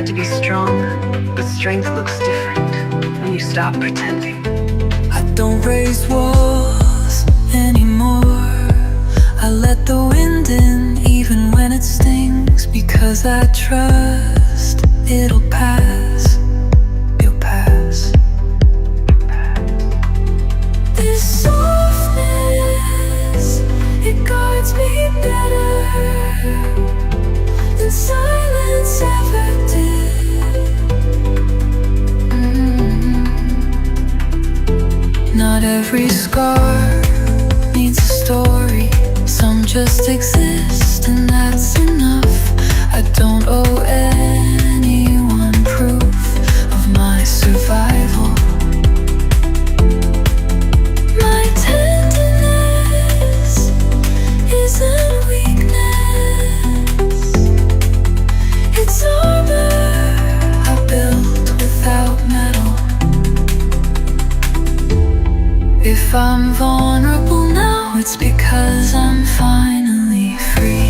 had to be strong, but strength looks different when you stop pretending. I don't raise walls anymore. I let the wind in even when it stings, because I trust it'll pass. It'll pass. This softness, it guards me better than silence ever did. Not every scar needs a story. Some just exist and that's enough. I don't owe anyone proof of my survival. My tenderness isn't weakness. It's armor I built without metal. If I'm vulnerable now, it's because I'm finally free.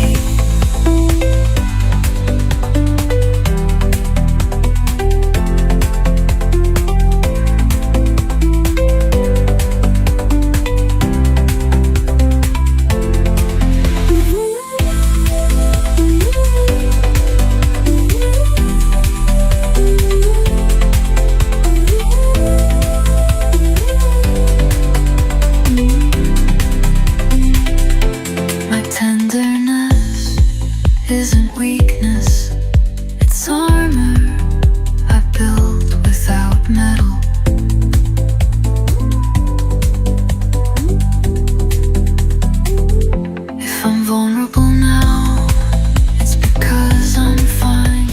Isn't weakness, it's armor I built without metal. If I'm vulnerable now, it's because I'm fine.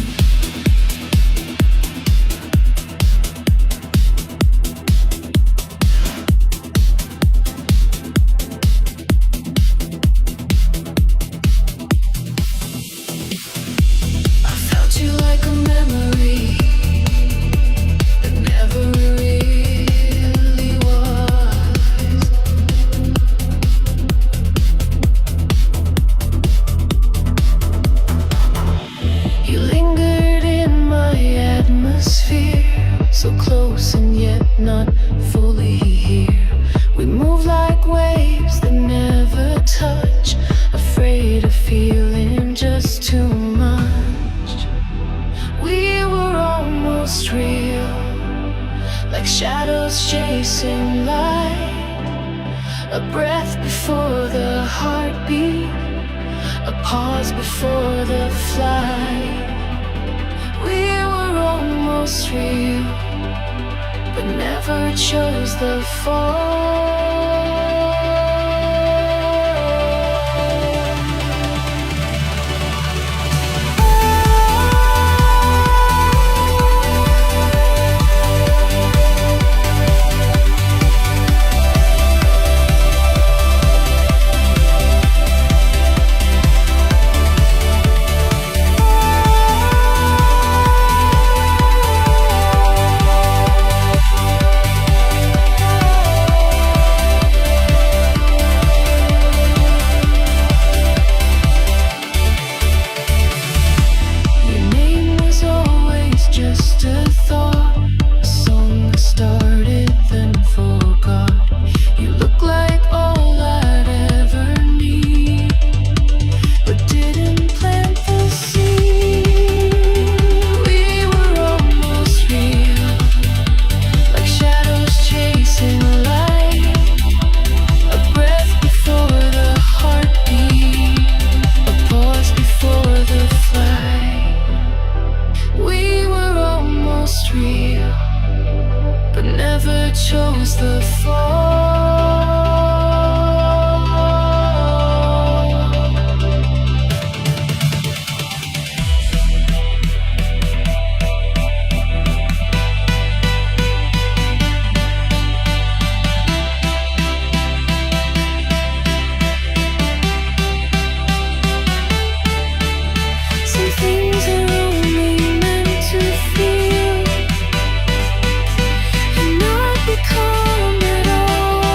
You like a memory that never really was. You lingered in my atmosphere, so close and yet not fully here. We move like waves that never touch, afraid of feeling just too much. We were almost real, like shadows chasing light. A breath before the heartbeat, a pause before the flight. We were almost real, but never chose the fall. Chose the some things are only meant to feel, and not become at all.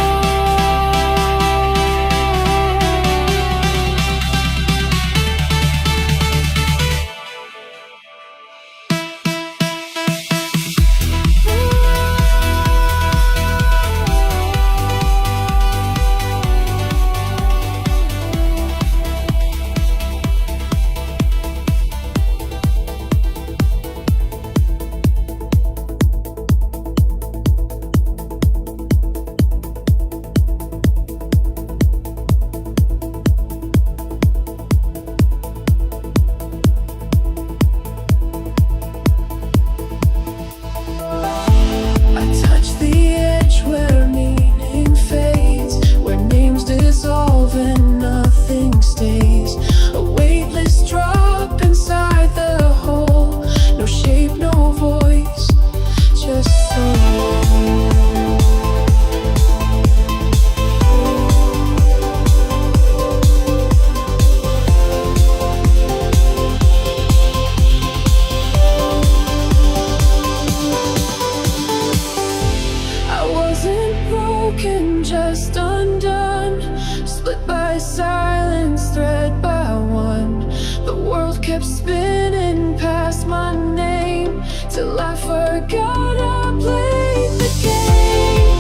till I forgot I played the game.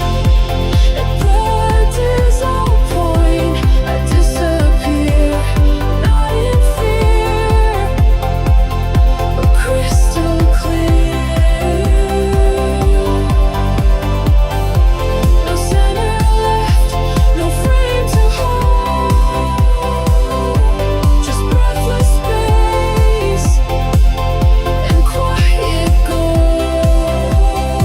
At the dissolve point, I disappear, not in fear, but crystal clear. No center left, no frame to hold, just breathless space and quiet gold.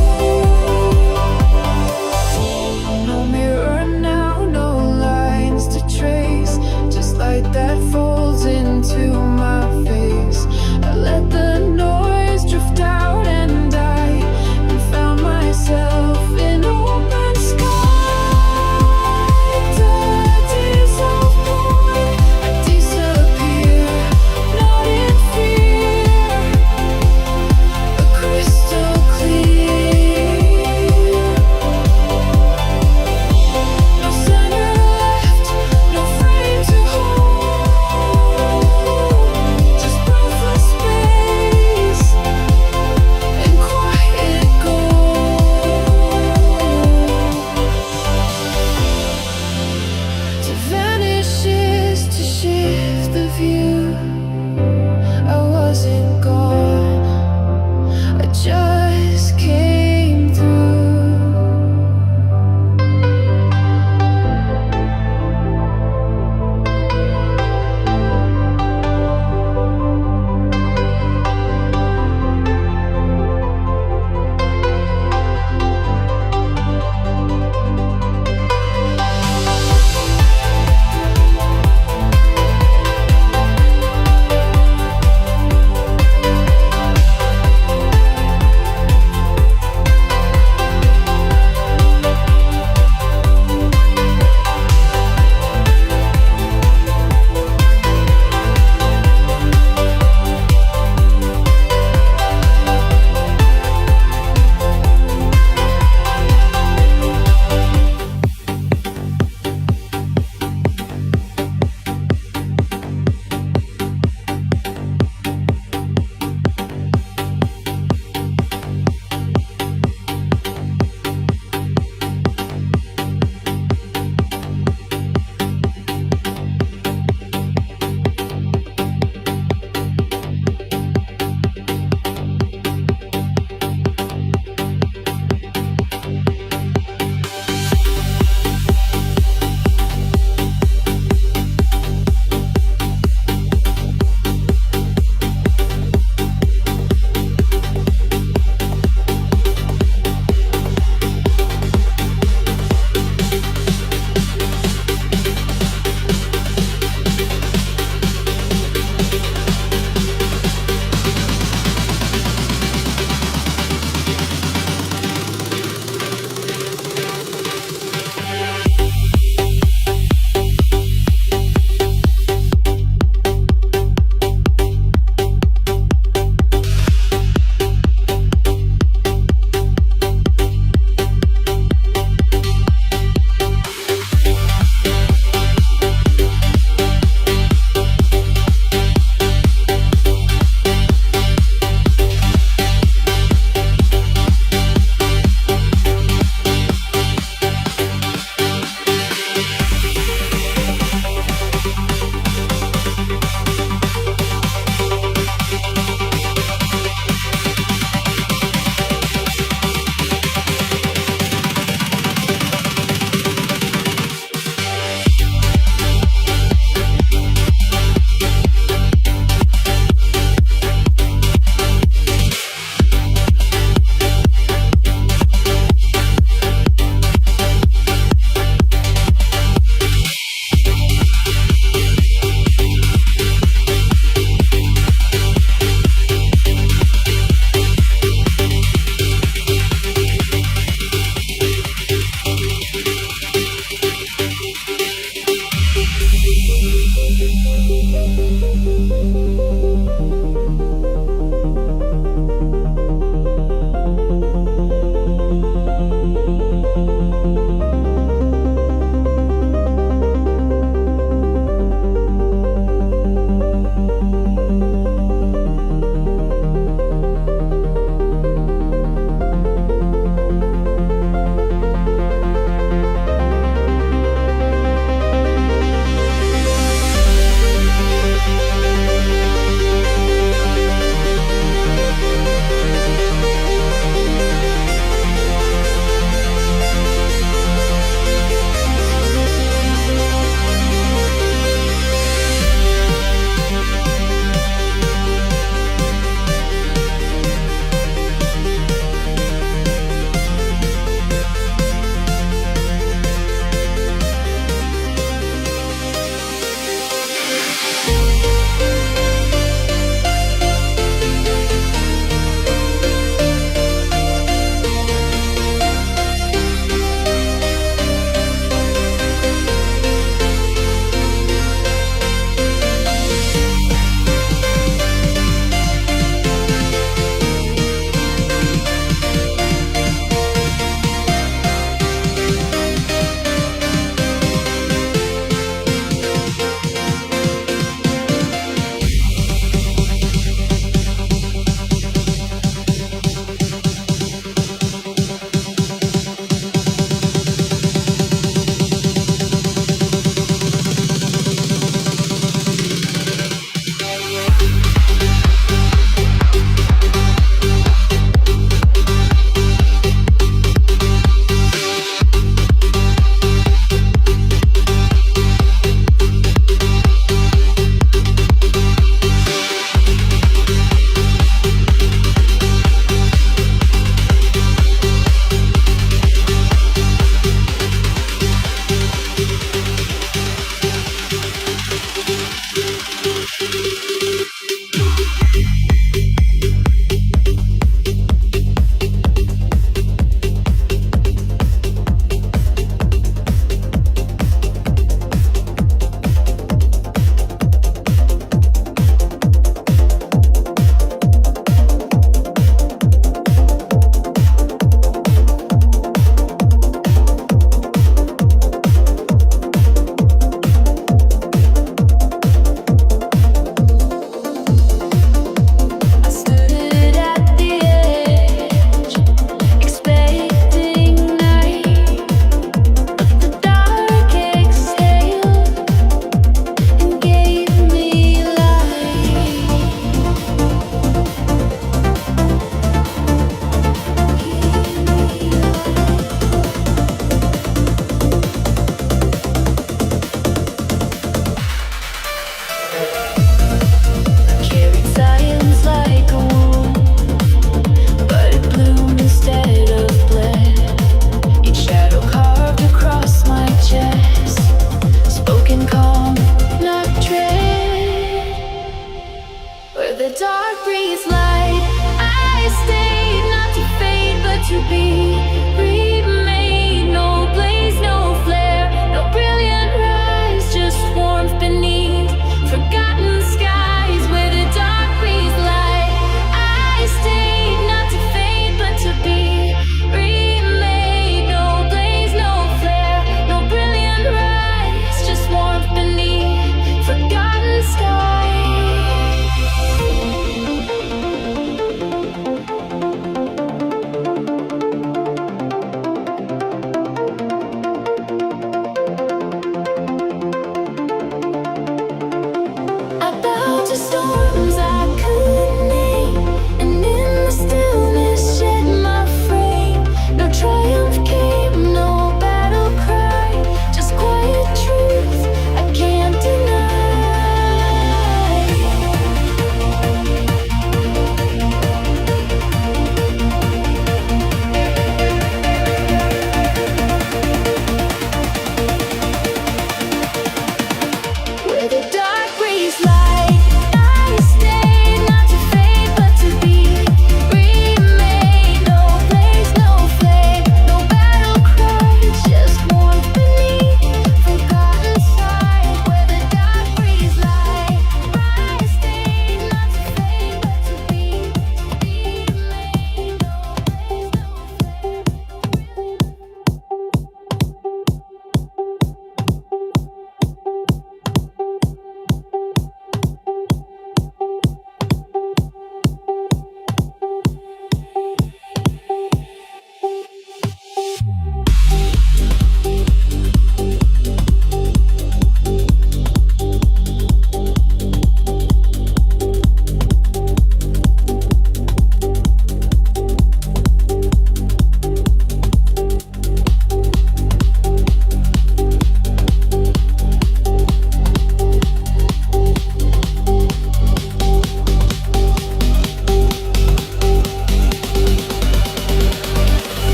to be remade. No blaze, no flare, no brilliant rise, just warmth beneath forgotten skies where the dark breeze light. I stayed not to fade but to be remade. No blaze, no flare, no brilliant rise, just warmth beneath forgotten skies.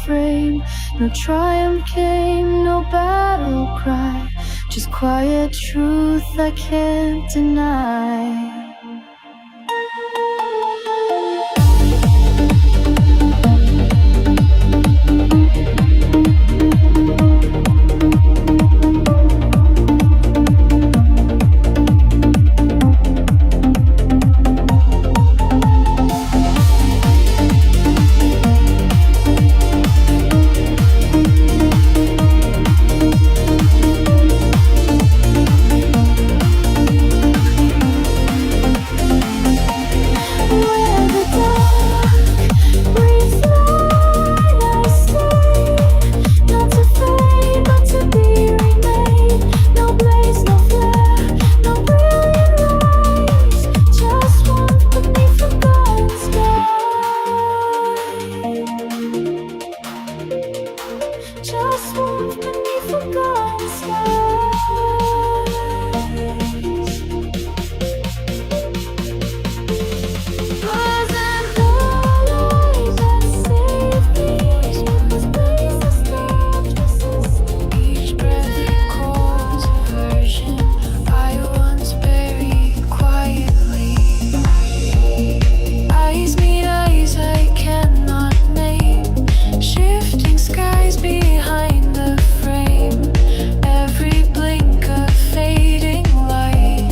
frame. No triumph came, no battle cry, just quiet truth I can't deny. Just walk beneath forgotten skies. Wasn't the light that saved me? Was place I stopped resisting. Each breath recalls a version I once buried quietly. Eyes meet eyes I cannot name. Shifting skies behind the frame. Every blink a fading light,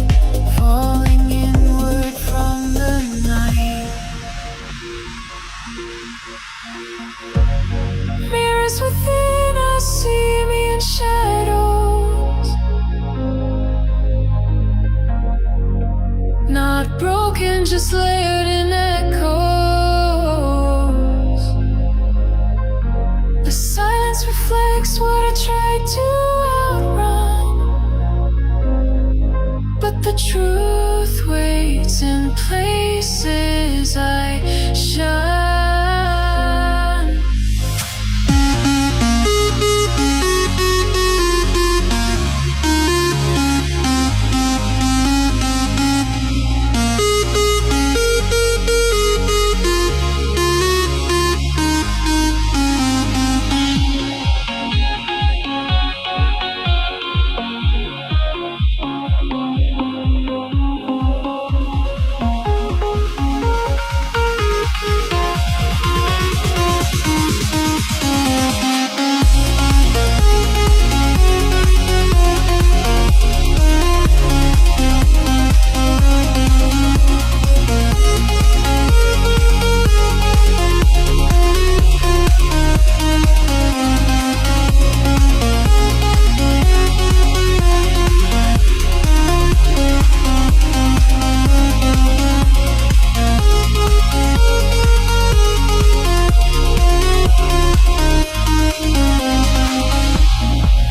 falling inward from the night. Mirrors within us see me in shadows. Not broken, just layered in echoes. The silence reflects what I tried to outrun, but the truth waits in places I shun.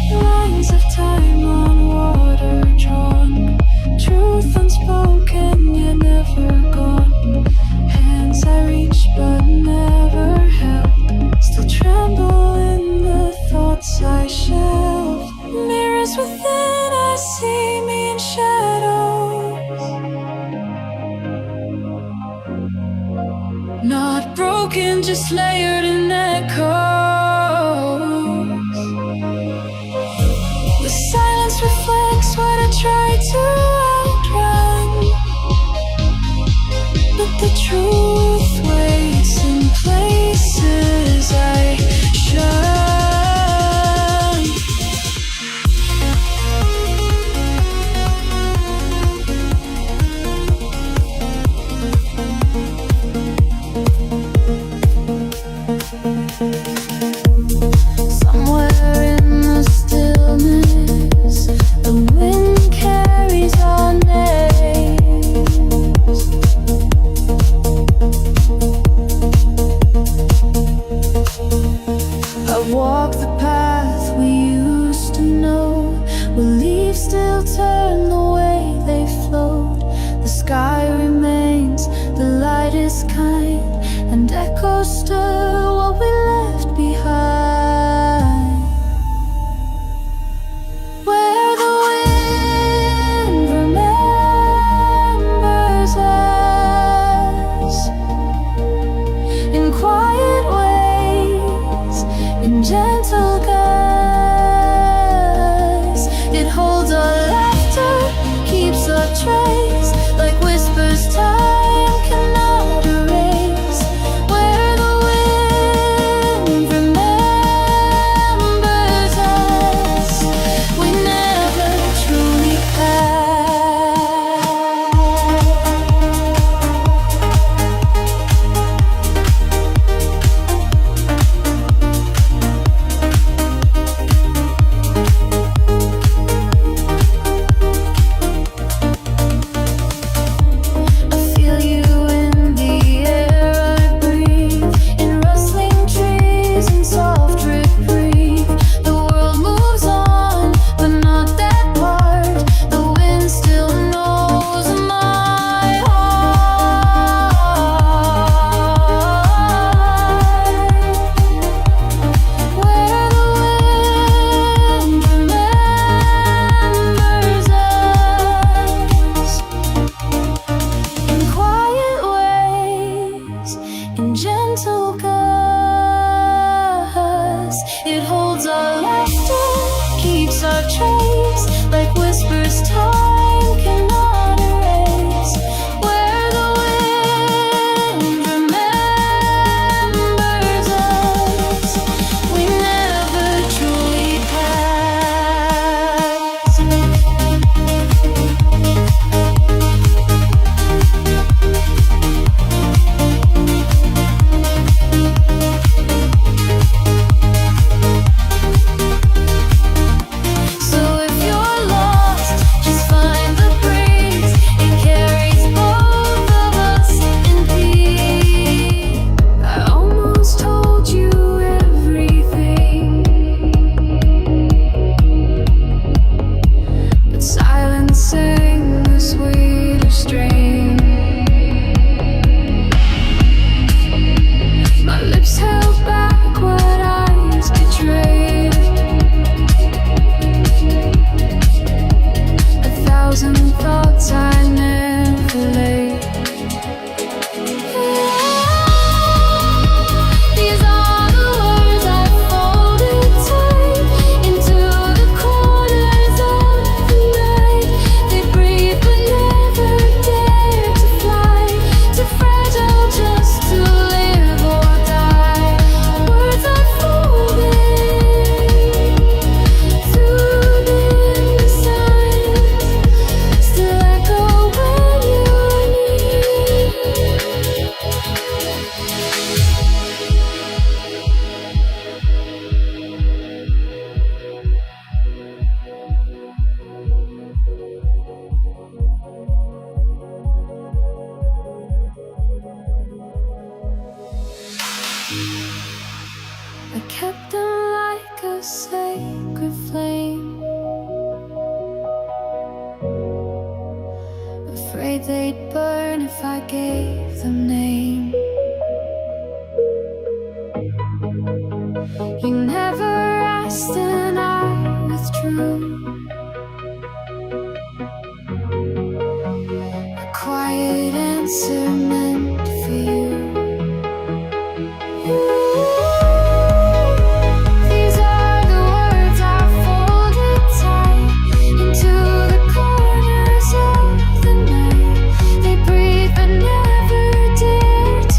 Lines of time on water drawn, truth unspoken yet never gone. Hands I reach but never held, still tremble in the thoughts I shelved. Mirrors within I see me in shadows. Not broken, just layered in echoes. The silence reflects what I tried to outrun, but the truth waits in places I shun. Somewhere in the stillness, the wind carries our names. I've walked the path we used to know, where leaves still turn the way they flowed. The sky remains, the light is kind, and echoes stir what we left behind. Where the wind remembers us in quiet ways, in gentle guise. It holds our laughter, keeps our trace, like whispers time cannot erase. Where the wind remembers us, we never truly in gentle guise. It holds our laughter, keeps our trace, like whispers time cannot erase. Where the wind remembers us, we never truly pass. Thoughts I never laid. These are the words I folded tight into the corners of the night. They breathe but never dare to fly, too fragile just to live or die. Words I folded through the silence, still echo when you're near. I kept them like a sacred flame, afraid they'd burn if I gave them name. You never asked and I withdrew. A quiet answer meant for you. These are the words I folded tight into the corners of the night. They breathe but never dare to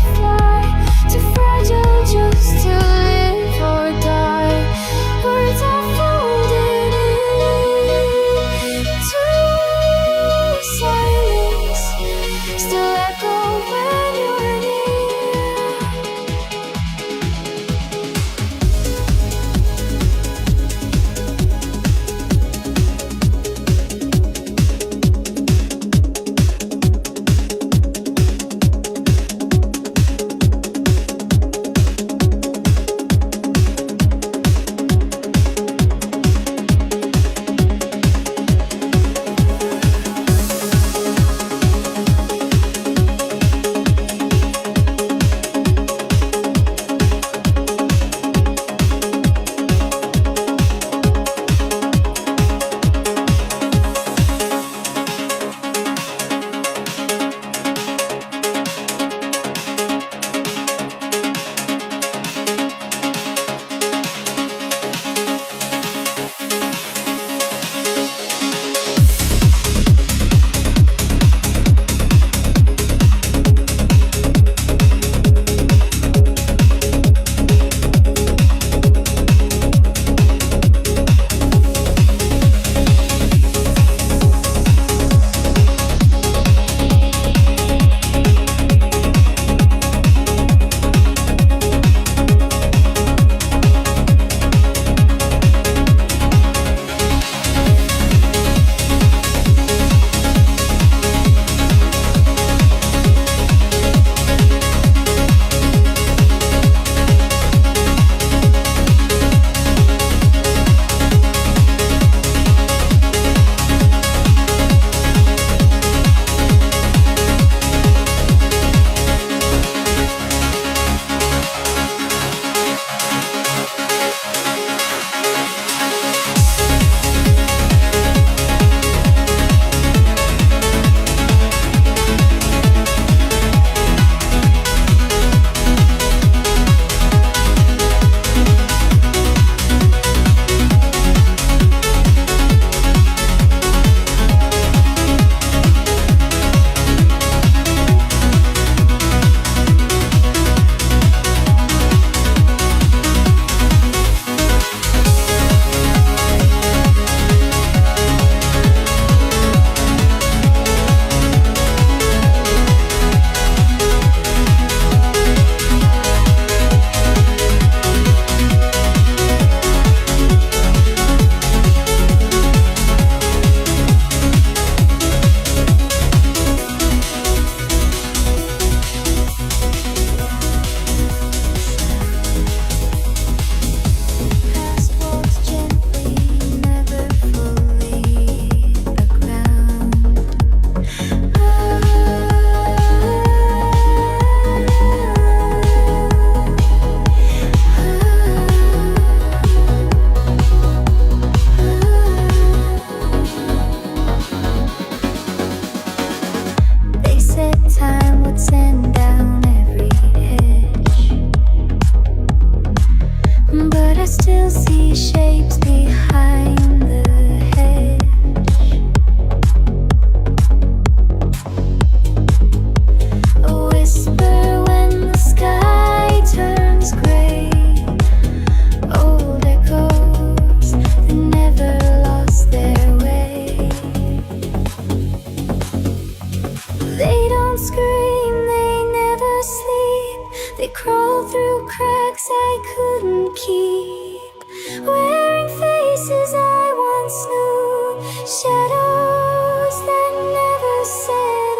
see shapes behind the hedge. A whisper when the sky turns gray. Old echoes that never lost their way. They don't scream, they never sleep. They crawl through cracks I couldn't keep. Wearing faces I once knew. Shadows that never said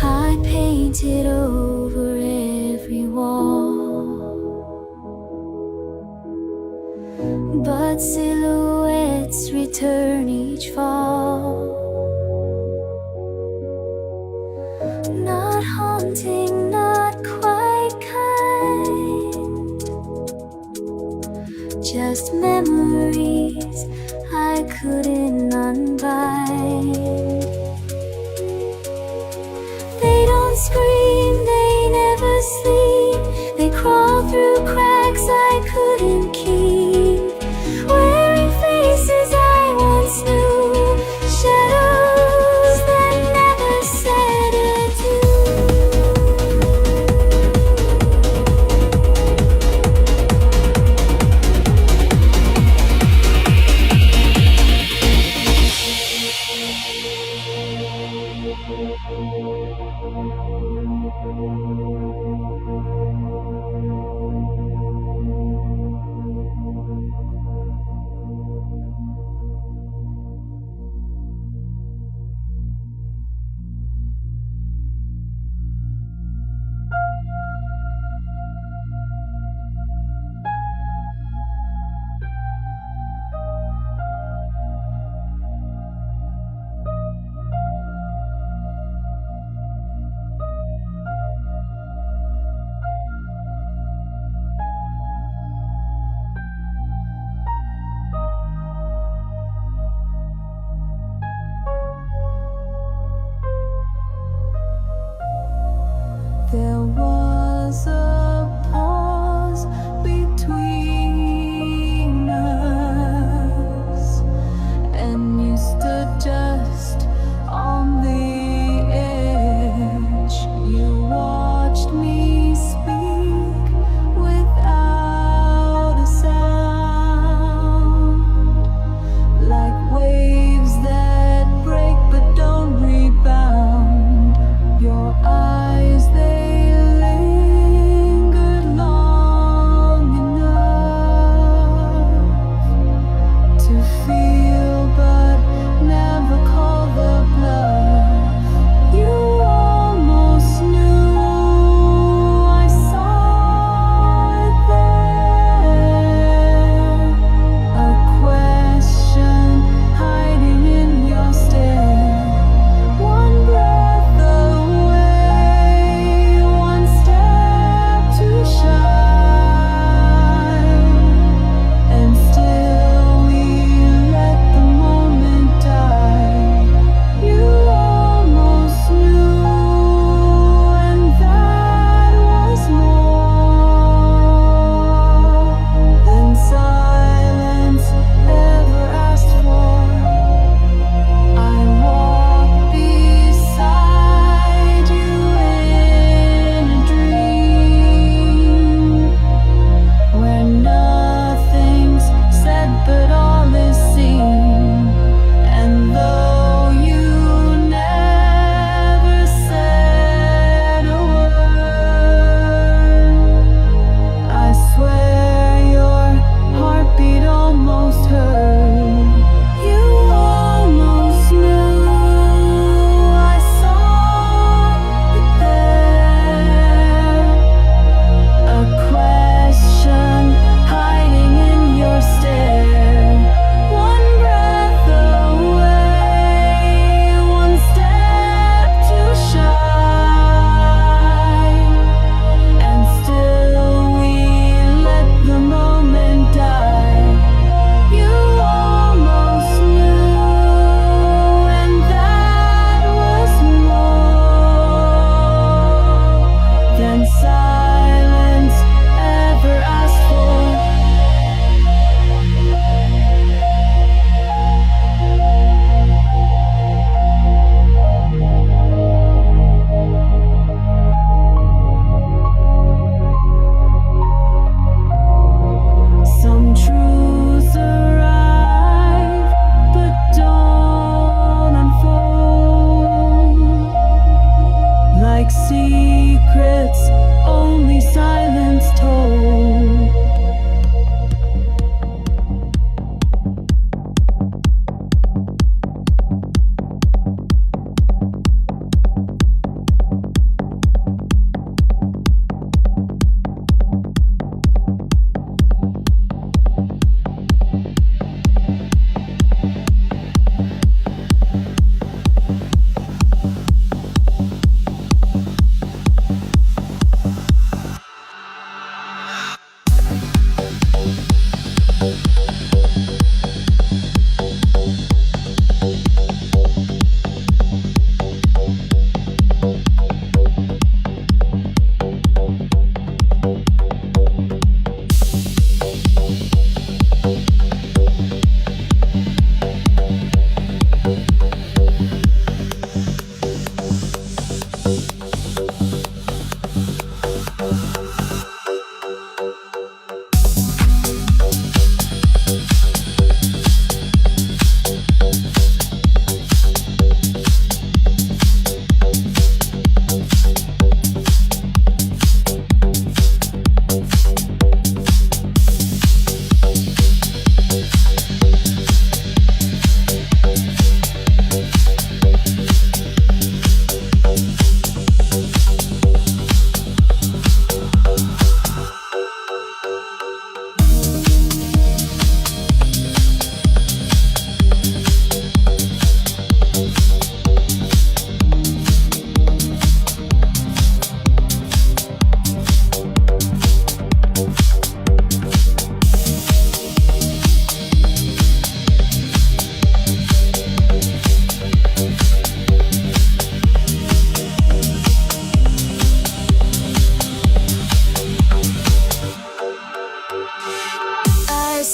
I painted over every wall, but silhouettes return each fall. Not haunting, not quite kind, just memories I couldn't unbind. They don't scream, they never sleep. They crawl through cracks I couldn't keep. Wearing faces I once knew. Shadows that never said adieu.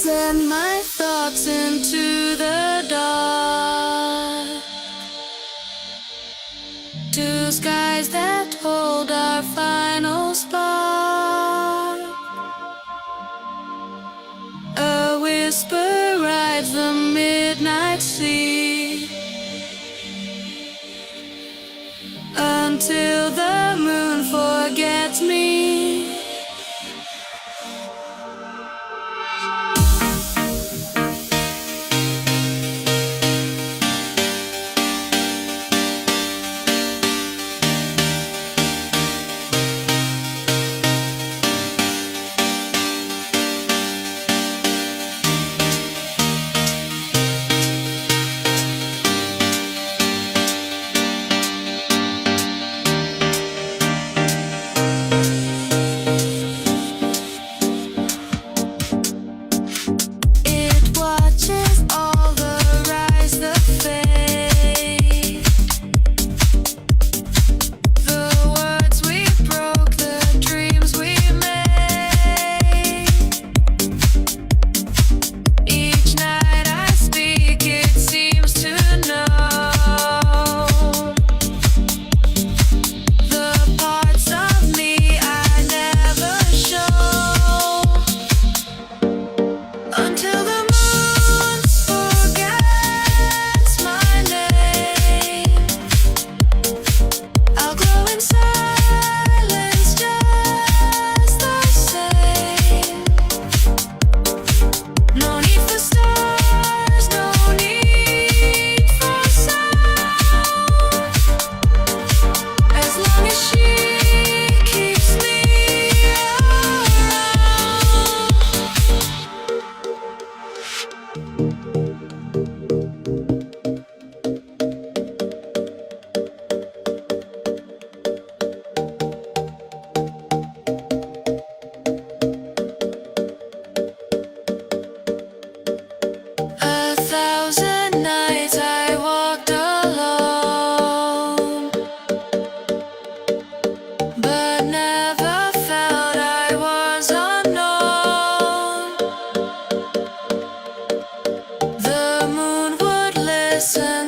send my thoughts into the dark, to skies that hold our final spark. A whisper rides the midnight sea, until the moon forgets me.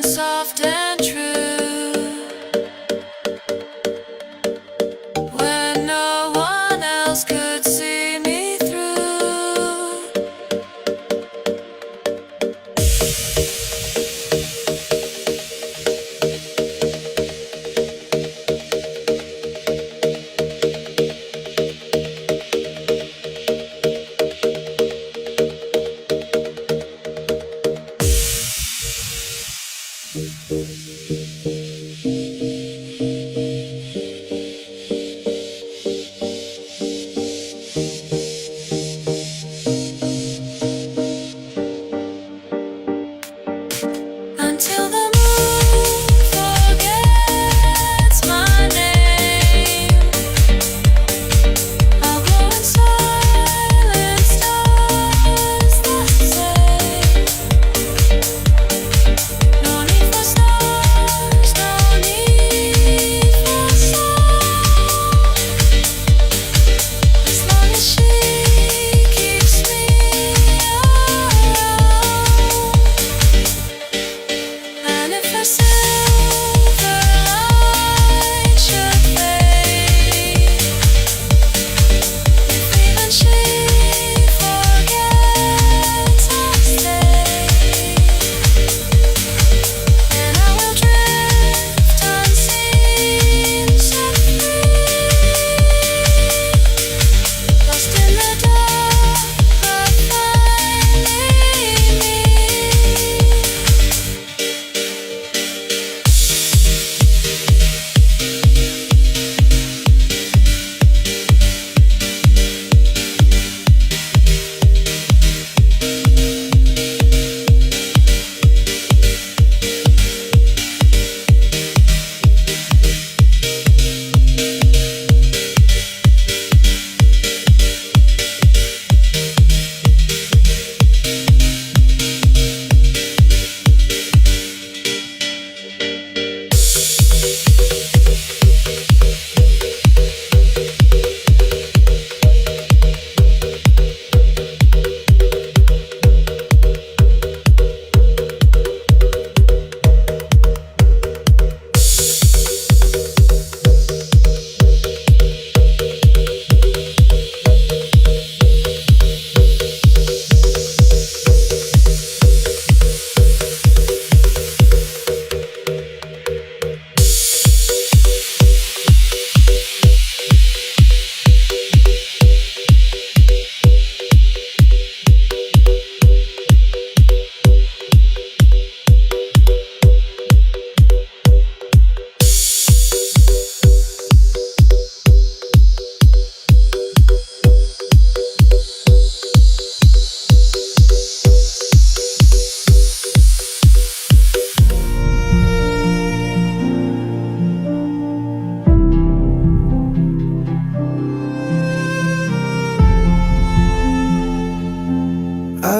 Soft and true, when no one else could see me through.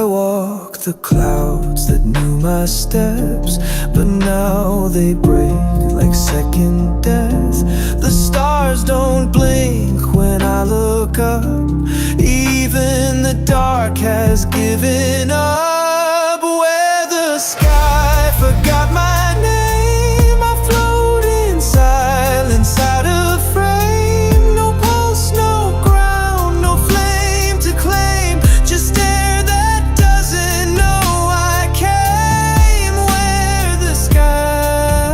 I walk the clouds that knew my steps, but now they break like second death. The stars don't blink when I look up. Even the dark has given up. Where the sky forgot my name, I float in silence out of frame. No pulse, no ground, no flame to claim, just air that doesn't know I came. Where the sky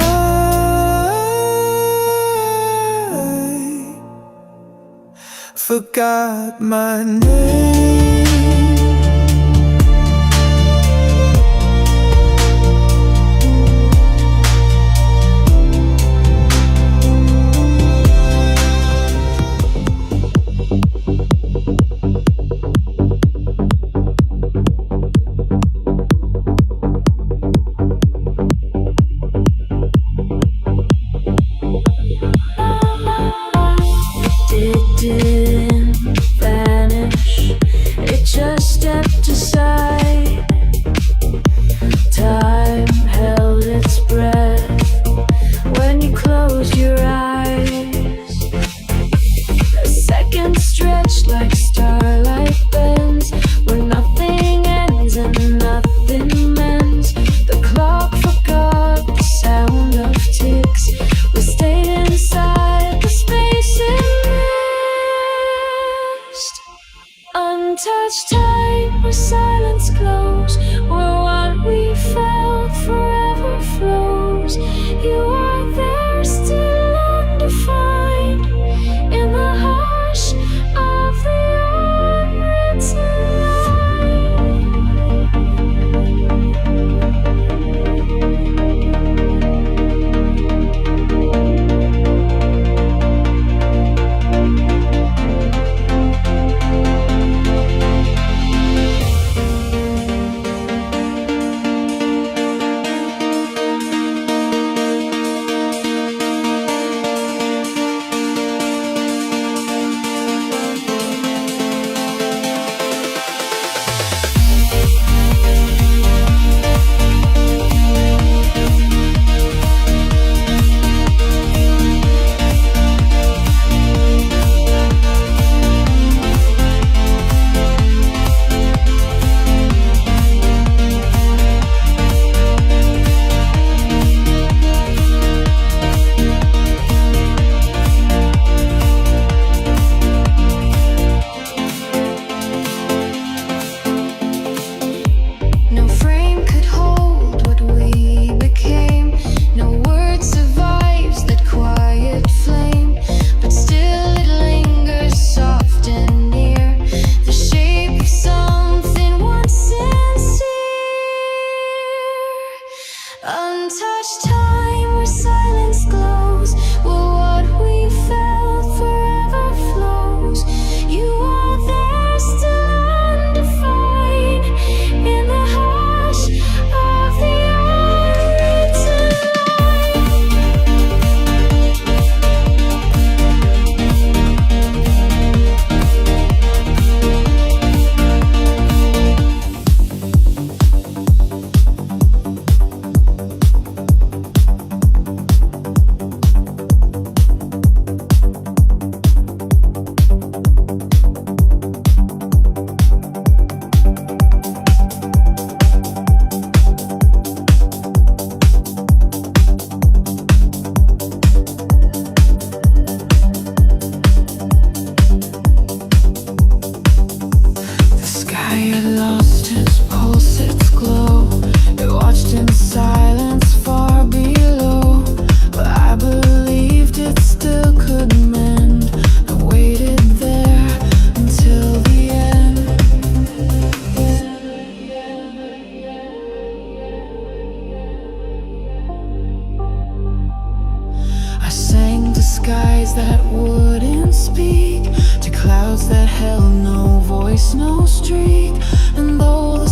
forgot my name. Didn't vanish, it just stepped aside. Time held its breath when you closed your eyes. A second stretched like starlight bends, where nothing ends and nothing mends. The clock forgot the sound of ticks. We stayed inside the space in mist. Untouched time where silence glows, where what we felt forever flows. You are there still undefined, in the hush of the unwritten untouched time where silence glows, where what we felt forever flows. You are there still undefined, in the hush of the unwritten skies that wouldn't speak, to clouds that held no voice, no streak. And though the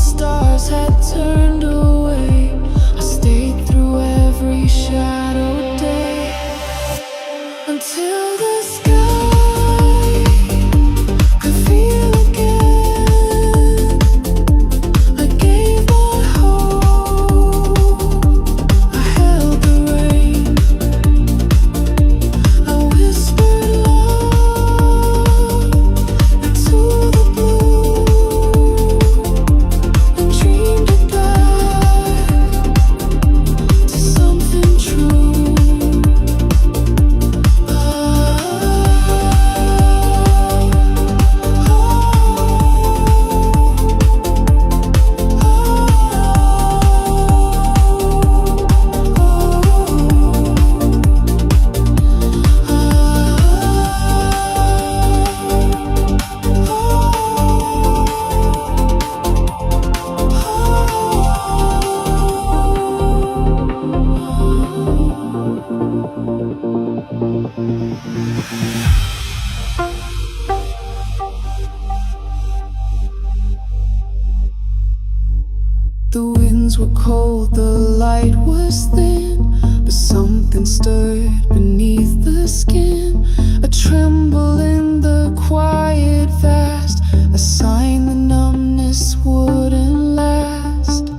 The winds were cold, the light was thin, but something stirred beneath the skin. A tremble in the quiet vast, a sign the numbness wouldn't last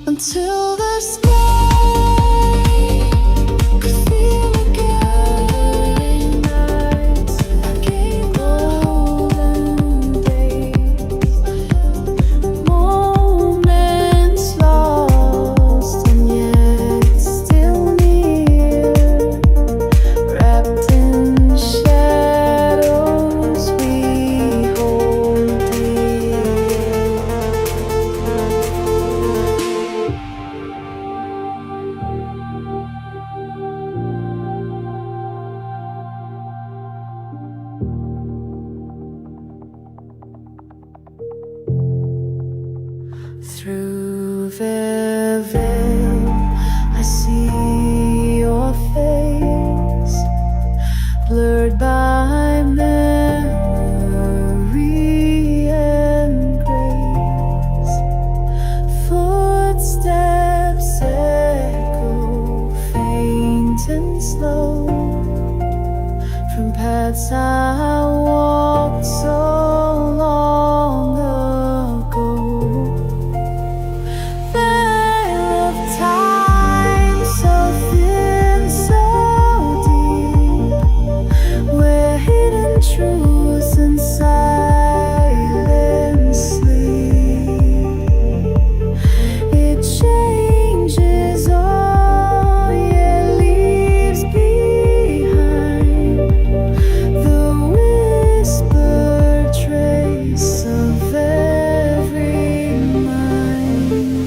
until the sky could feel again. Nights again, golden days, moments lost and yet still near, wrapped in shadows we hold dear. Through the veil, I see your face, blurred by memory and grace. Footsteps echo faint and slow from paths I walked so long ago. Veil of time, so thin, so deep, where hidden truths and silence sleep. It changes all, yet leaves behind the whispered trace of every mind.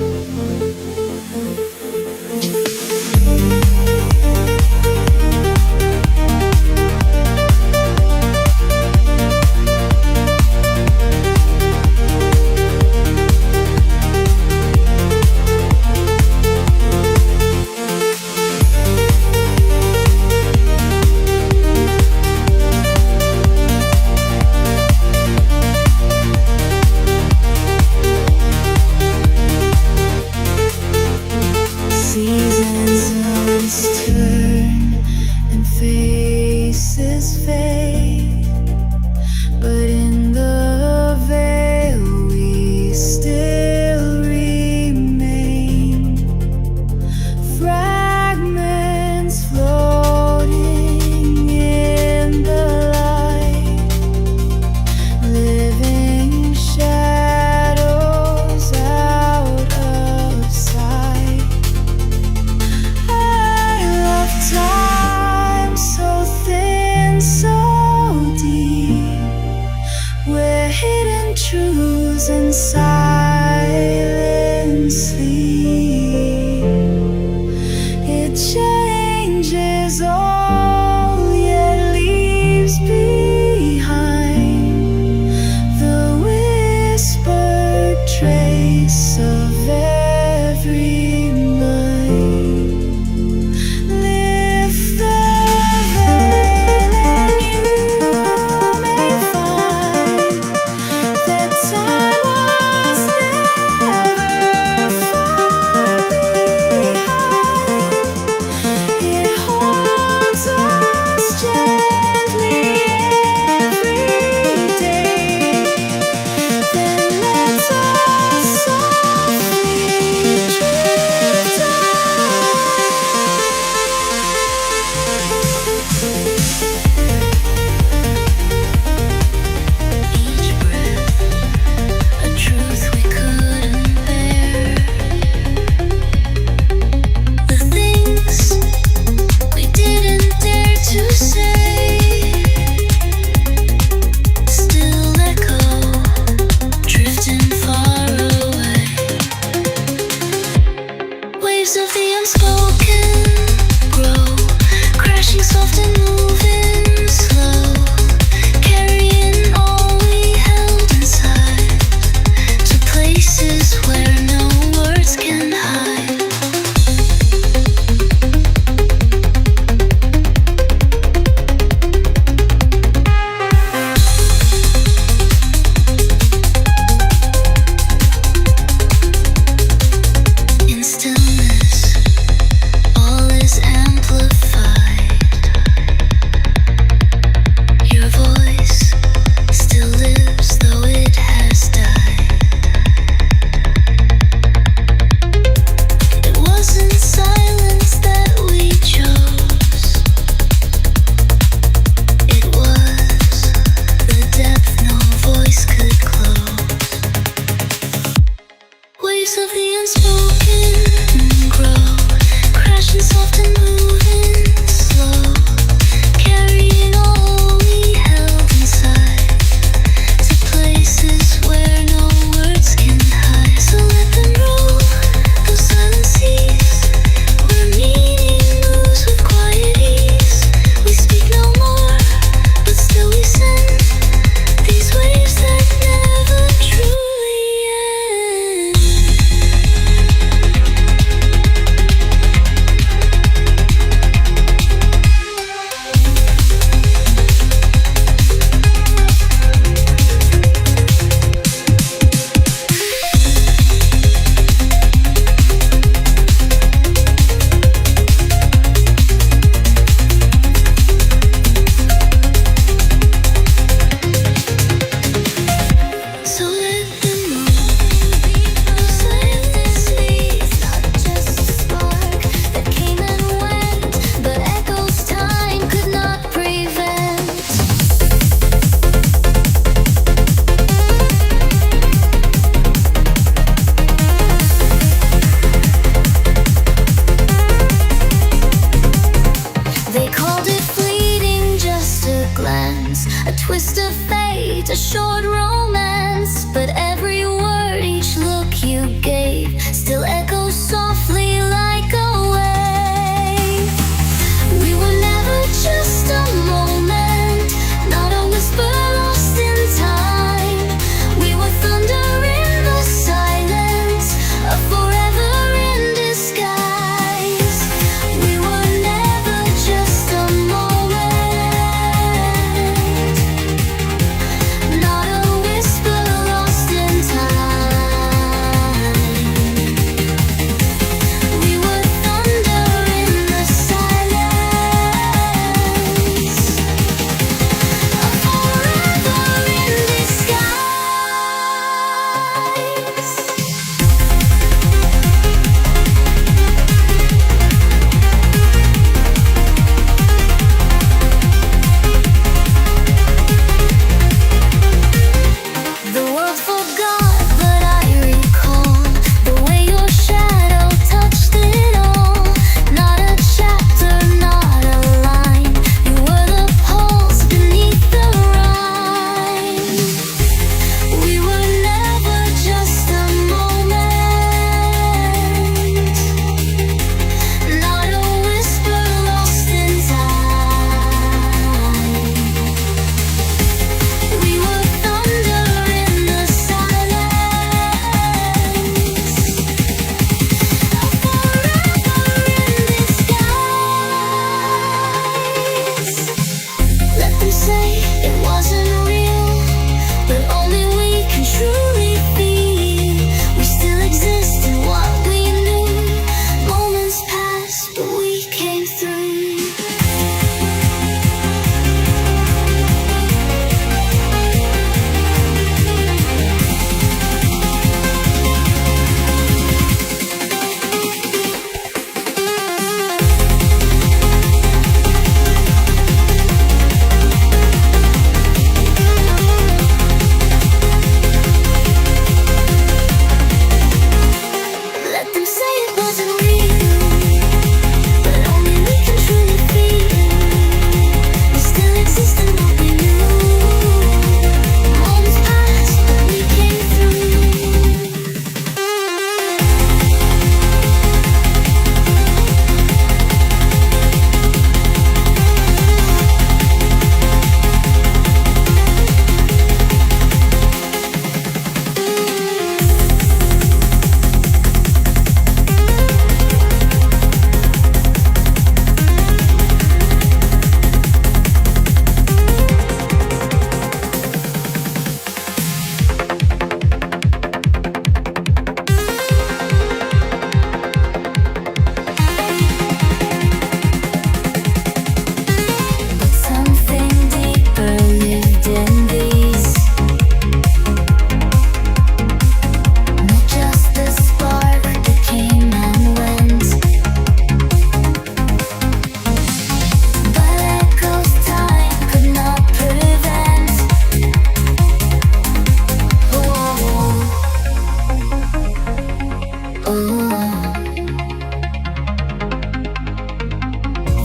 Seasons turn and faces fade, but in the veil we still remain. Fragments floating in the light, living shadows out of sight. Time so thin, so deep, where hidden truths and silence sleep. It changes all, yet leaves behind the whispered trace of every mind. Lift the veil and you may find that time was never far behind. It holds us gently every day, then lets us softly drift on. Each breath, a truth we couldn't bear. The things we didn't dare to say still echo, drifting far away. Waves of the unspoken grow, crashing soft and moving slow, carrying all we held inside to places where no words can hide. of the unspoken grow, crashing soft and moving slow, carrying all we held inside to places where no words can hide. So let them roll, those silent seas, where meaning moves with quiet ease. We speak no more, but still we send these waves that never truly end.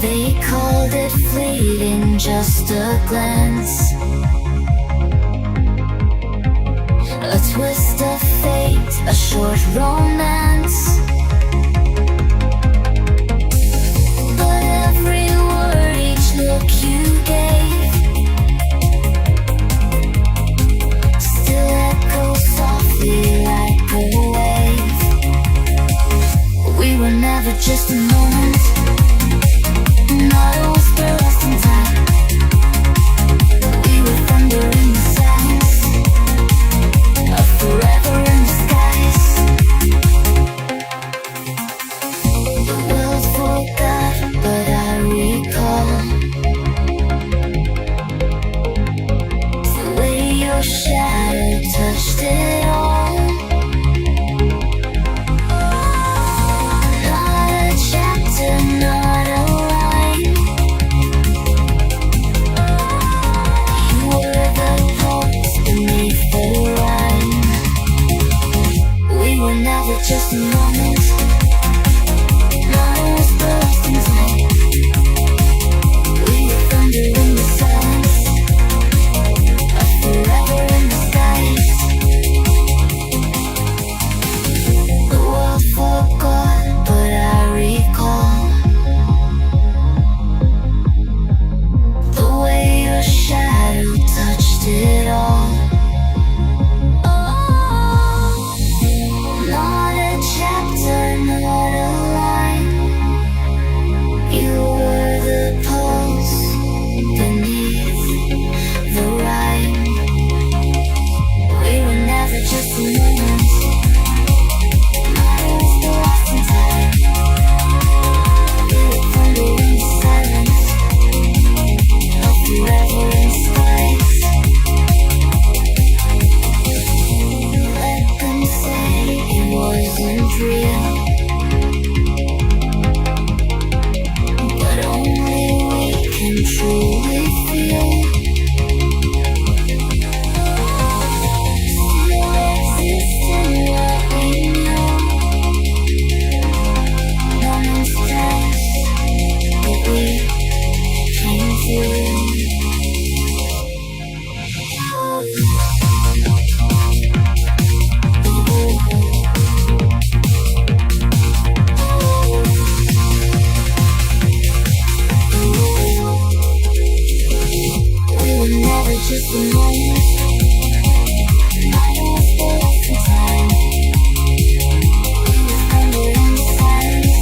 They called it fleeting, just a glance, a twist of fate, a short romance. But every word, each look you gave, still echoes softly like a wave. We were never just a moment, not a whisper lost in time. We were thunder in the silence, a forever in disguise. The world forgot, but I recall the way your shadow touched it all. Not a chapter, not a line. You were the pulse beneath the rhyme. We were never just a moment, not a whisper lost in time. We were thunder in the silence, a forever in disguise. The world forgot, but I recall the way your shadow touched it all. Not a chapter, not a line. You were the pulse beneath the rhyme. We were never just a moment, not a whisper lost in time. We were thunder in the silence, a forever in disguise. Let them say it wasn't real, but only we can truly feel. Still exist in what we know. Moments pass, but we came through. We were never just a moment, not a whisper lost in time. We were thunder in the silence.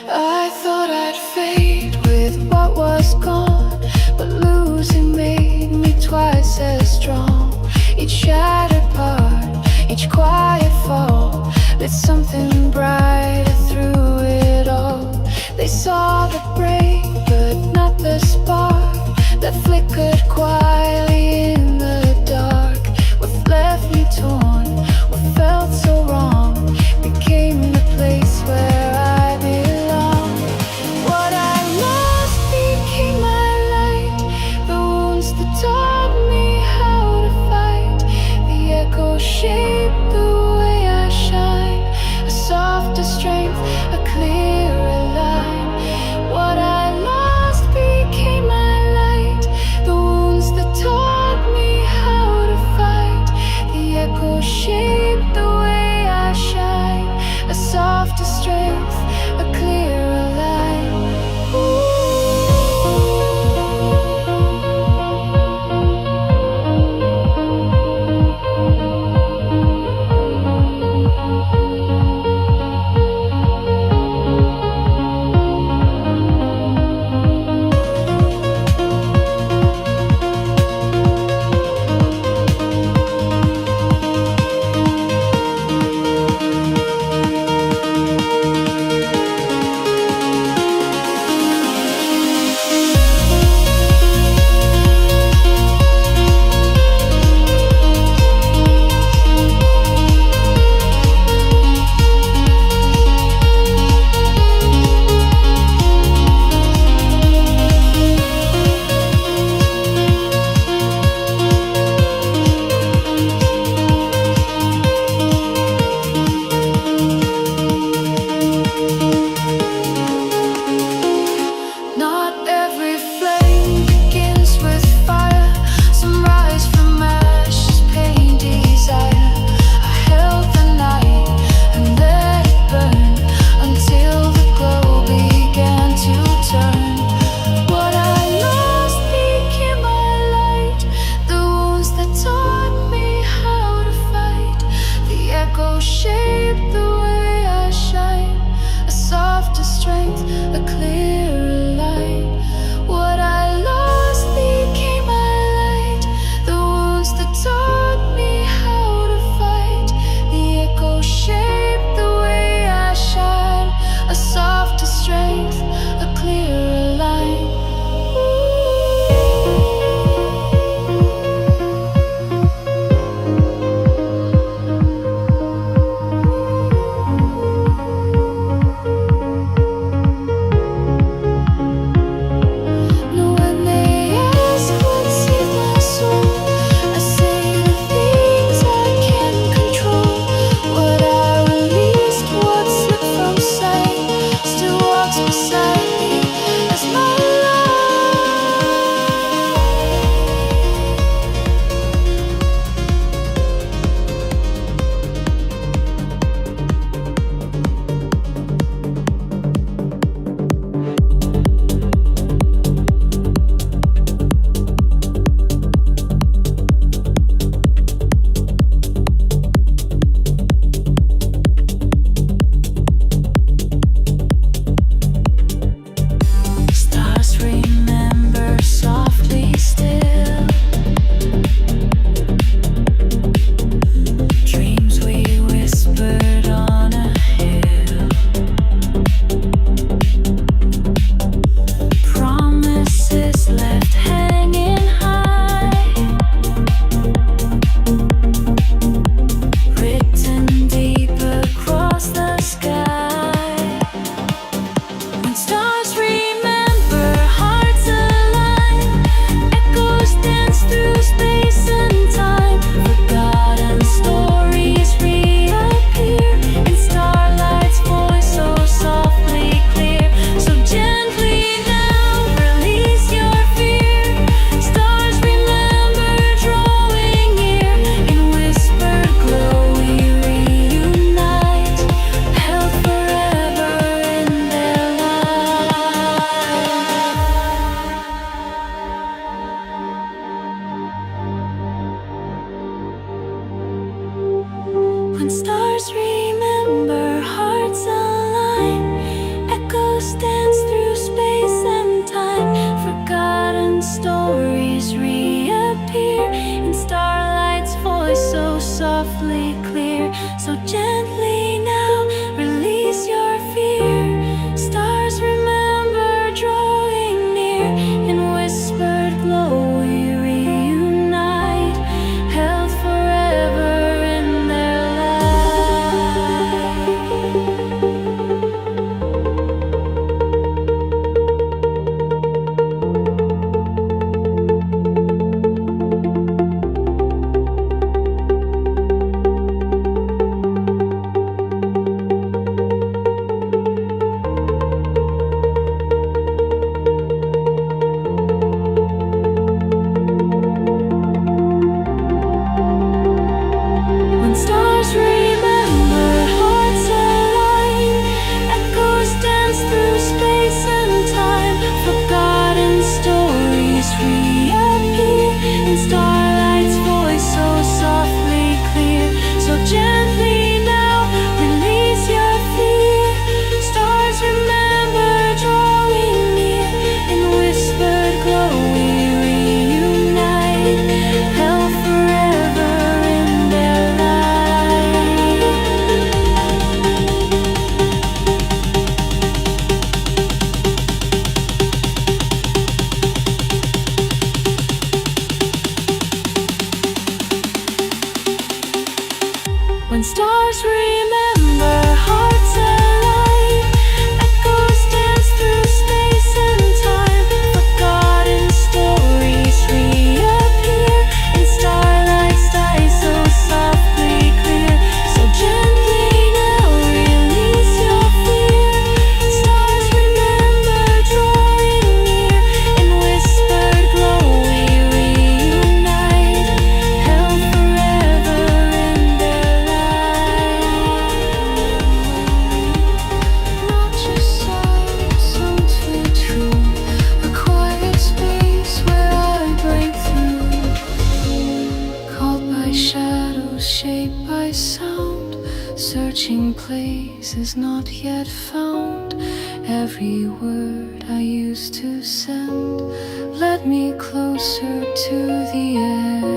I thought I'd fade with what was gone, but losing made me twice as strong. Each shattered part, each quiet fall, lit something brighter through it all. They saw the break, but not the spark that flickered quietly in the dark. What left me torn, what felt so wrong, became the place where I belong. What I lost became my light, the wounds that taught me how to fight. The echo shaped the way I shine. I saw When stars remember, hearts align, echoes dance through space and time. Forgotten stories reappear in starlight's voice, so softly clear, so gently now. Release your fear. Stars remember, drawing near. In whispered glow we reunite, held forever in their light. When stars remember, hearts align, echoes dance through space and time. Forgotten stories reappear in starlight's voice, so softly clear, so gently now. Release your fear. Stars remember, drawing near. In whispered glow we reunite, held forever in their light. When stars remember, hearts align, echoes dance through space and time. Forgotten stories reappear in starlight's sky, so softly clear, so gently now. Release your fear. Stars remember, drawing near. In whispered glow we reunite, held forever in their light. Not just silence unto truth, a quiet space where I break through. Called by shadows, shaped by sound, searching places not yet found. Every word I used to send led me closer to the end.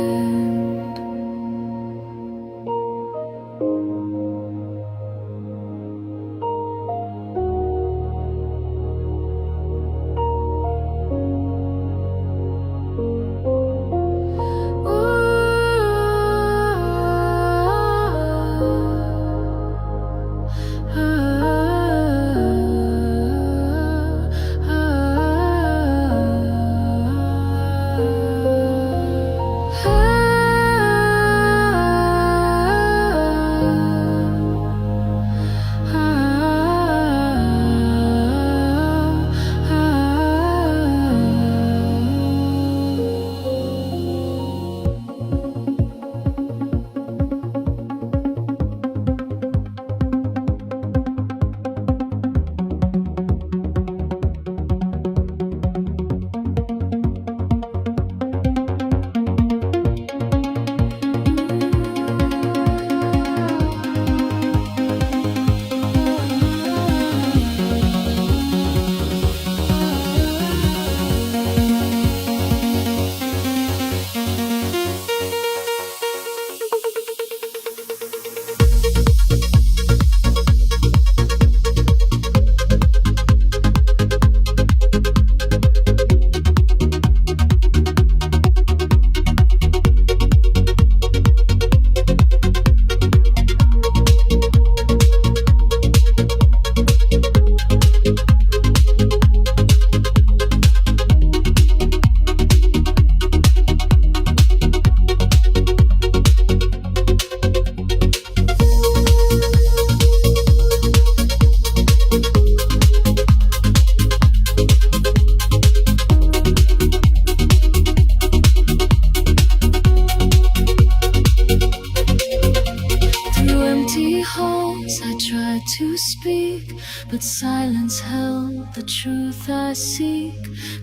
to speak, but silence held the truth I seek.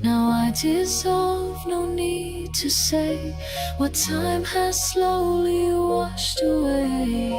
Now I dissolve, no need to say what time has slowly washed away.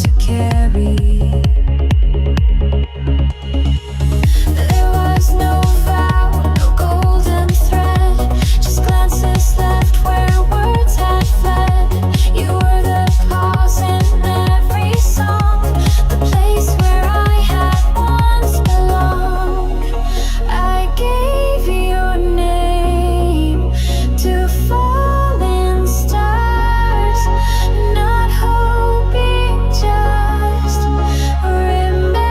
to carry. There was no vow, no golden thread, just glances left where words had fled. You were the pause in every song, the place where I had once belonged. I gave your name to falling stars, not hoping, just remembering.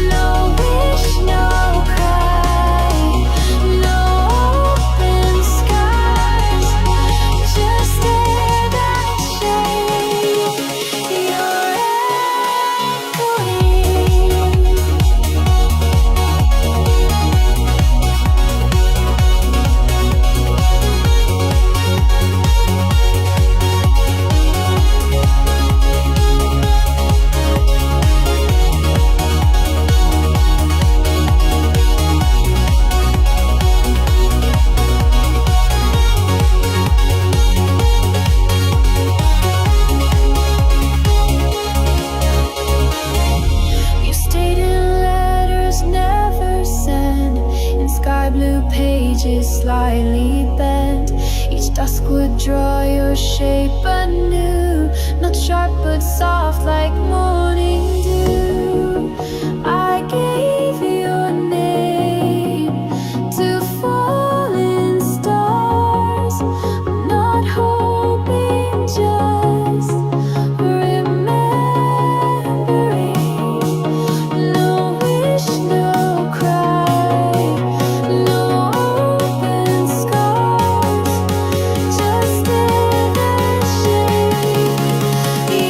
No wish, no cry, no open scars, just air that shade, your echoing. You stayed in letters never sent, in sky blue pages slightly bent. Each dusk would draw your shape anew, not sharp but soft like morning dew. I gave your name to falling stars, not hoping, just remembering. No wish, no cry, no open scars, just air that shade,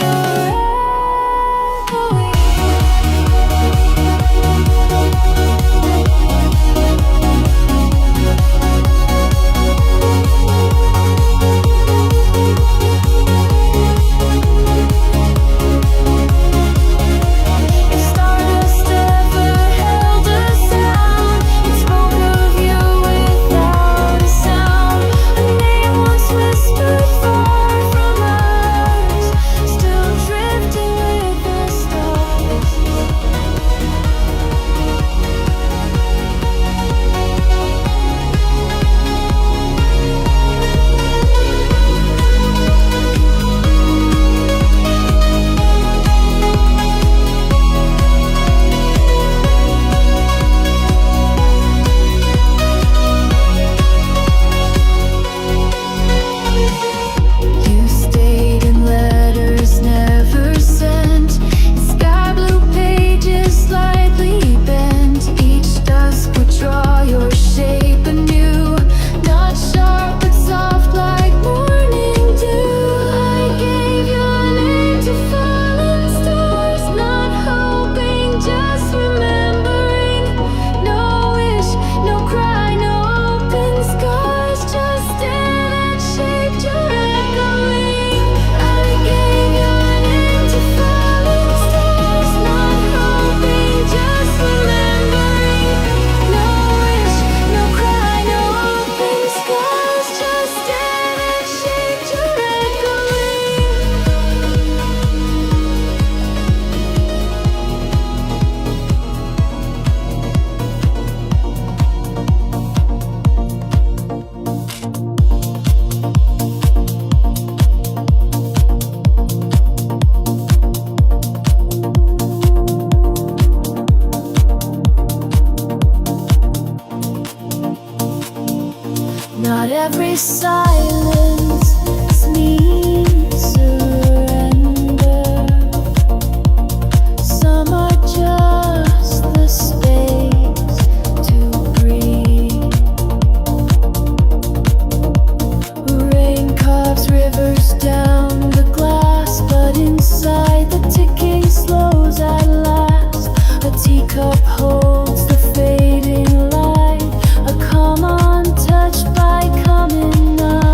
your echoing. If stardust ever held a sound, it spoke of you without a sound. A name once whispered far from us, still drifting with the stars. You stayed in letters never sent, sky blue pages slightly bent. Each dusk would draw your shape anew, not sharp but soft like morning dew. I gave your name to falling stars, not hoping, just remembering. No wish, no cry, no open scars, just air that shaped your echoing. I gave your name to falling stars, not hoping, just remembering. No wish, no cry, no open scars, just air that shaped your echoing. Not every silence means surrender. Some are just the space to breathe. Rain carves rivers down the glass, but inside the ticking slows at last. A teacup holds the fading light, a calm untouched by coming night.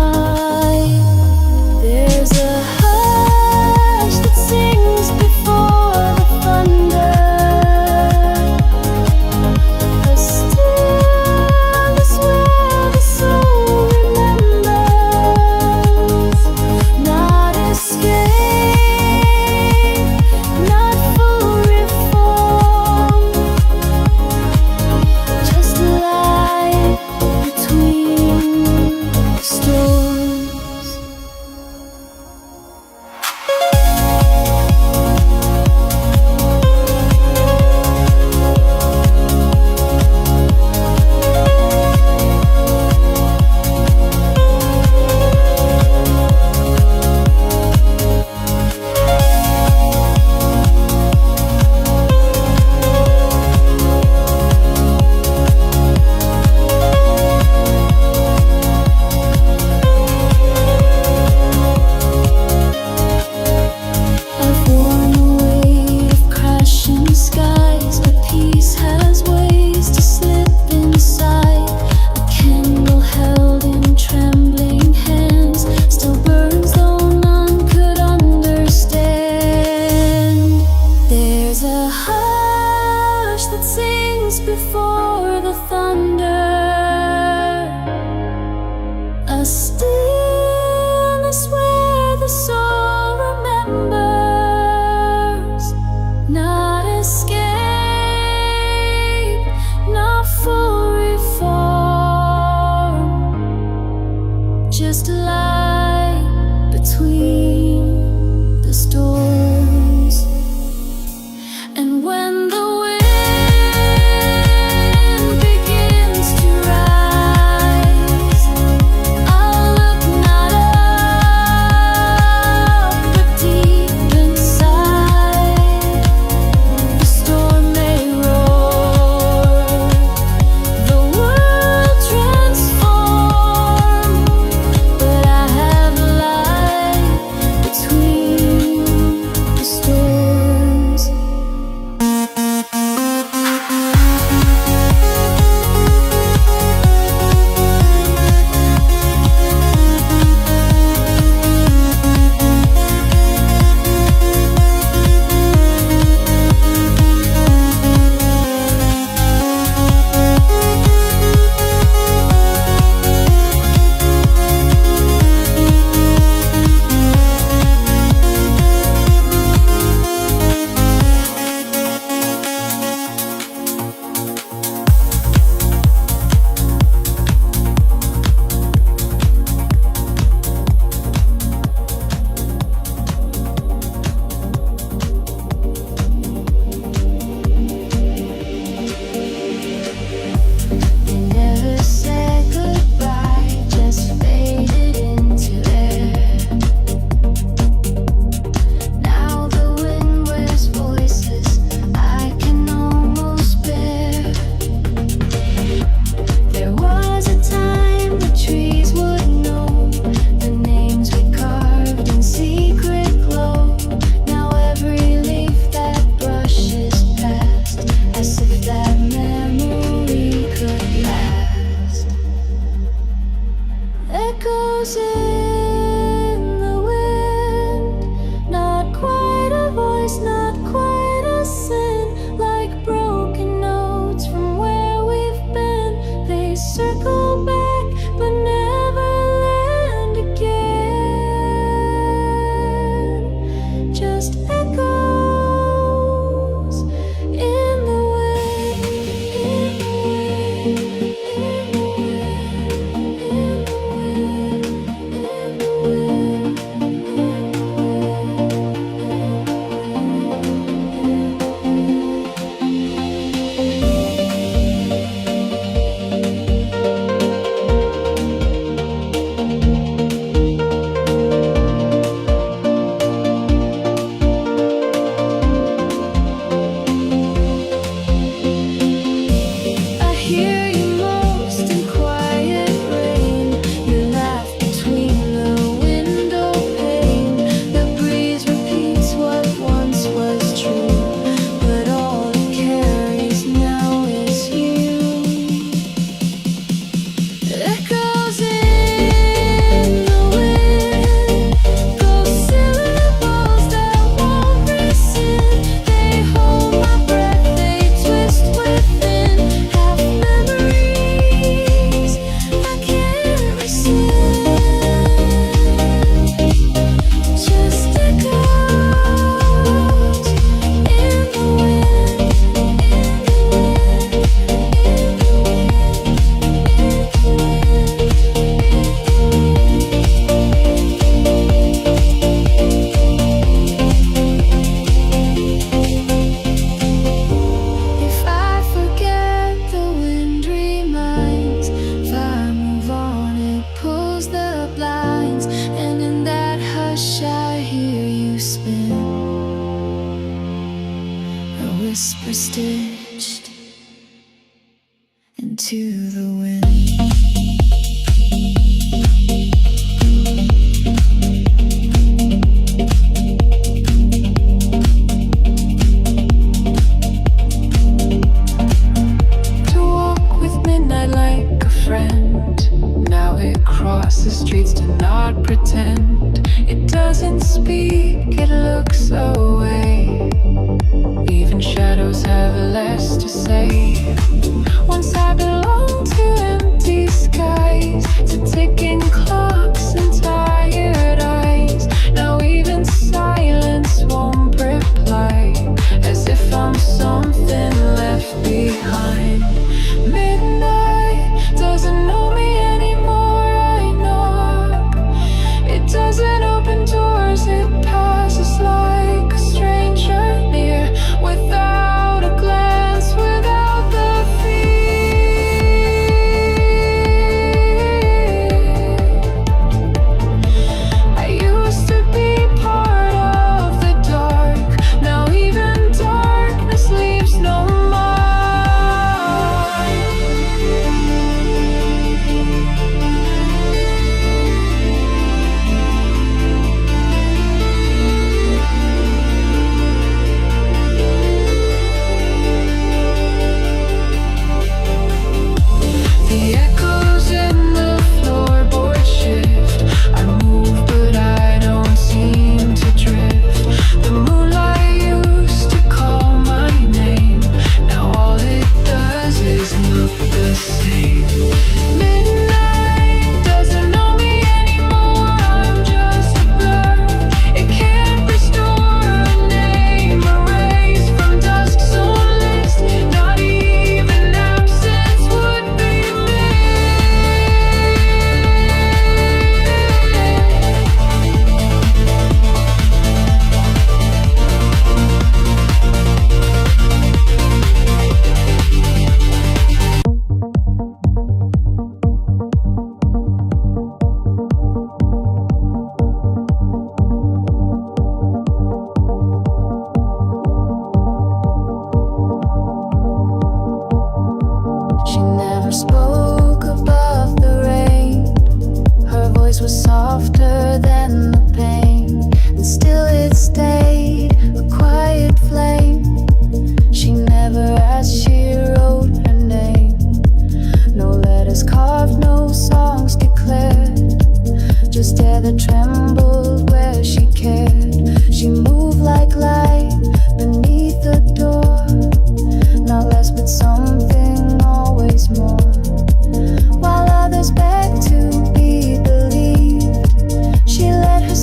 just echoes in the wind, I hear you most in quiet rain. You laugh between the window pane. The breeze repeats what once was true, but all it carries now is you. Echoes in the wind, ghost syllables that won't rescind. They hold my breath, they twist within. Half memories I can't rescind. Just echoes in the wind, If I forget, the wind reminds. If I move on, it pulls the blinds. And in that hush, I hear you spin, a whisper stitched into the wind. To walk with midnight like a friend. Now it crosses streets to not pretend. It doesn't speak, it looks away. Even shadows have less to say. Once I belonged to empty skies, to ticking clocks and tired eyes. Now even silence won't reply, as if I'm something left behind. Midnight doesn't know me anymore, I knock. It doesn't open doors, it passes like a stranger near, without a glance, without the fear. I used to be part of the dark. Now even darkness leaves no mark. The echoes in the floorboard shift. I move, but I don't seem to drift. The moonlight used to call my name. Now all it does is look the same. Midnight doesn't know me anymore, I'm just a blur. It can't restore a name erased from dusk's own list. Not even absence would be She never spoke above the rain. Her voice was softer than the pain, and still it stayed a quiet flame. She never asked, she wrote her name. No letters carved, no songs declared, just air that trembled where she cared. She moved like light beneath the door, not less but something always more. While others begged to be believed, she let her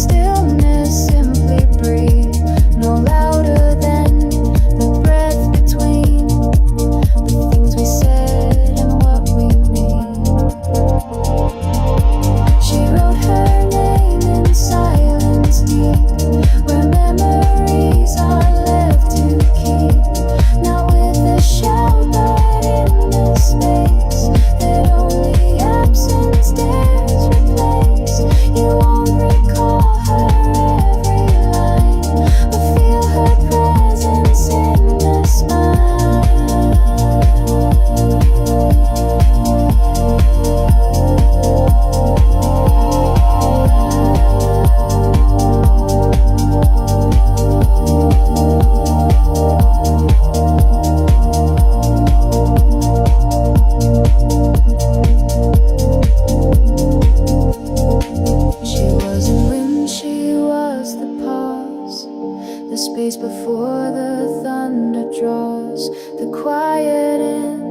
space before the thunder draws, the quiet in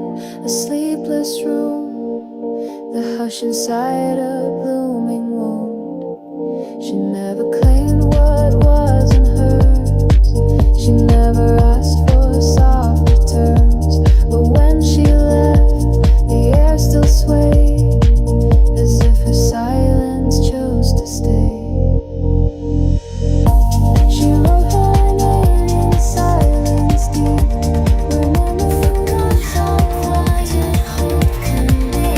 a sleepless room, the hush inside a blooming wound. She never claimed what wasn't hers. She never asked for soft returns. But when she left, the air still swayed, as if her silence chose to stay. She wrote her name in silence deep, where memory runs out what hope can be.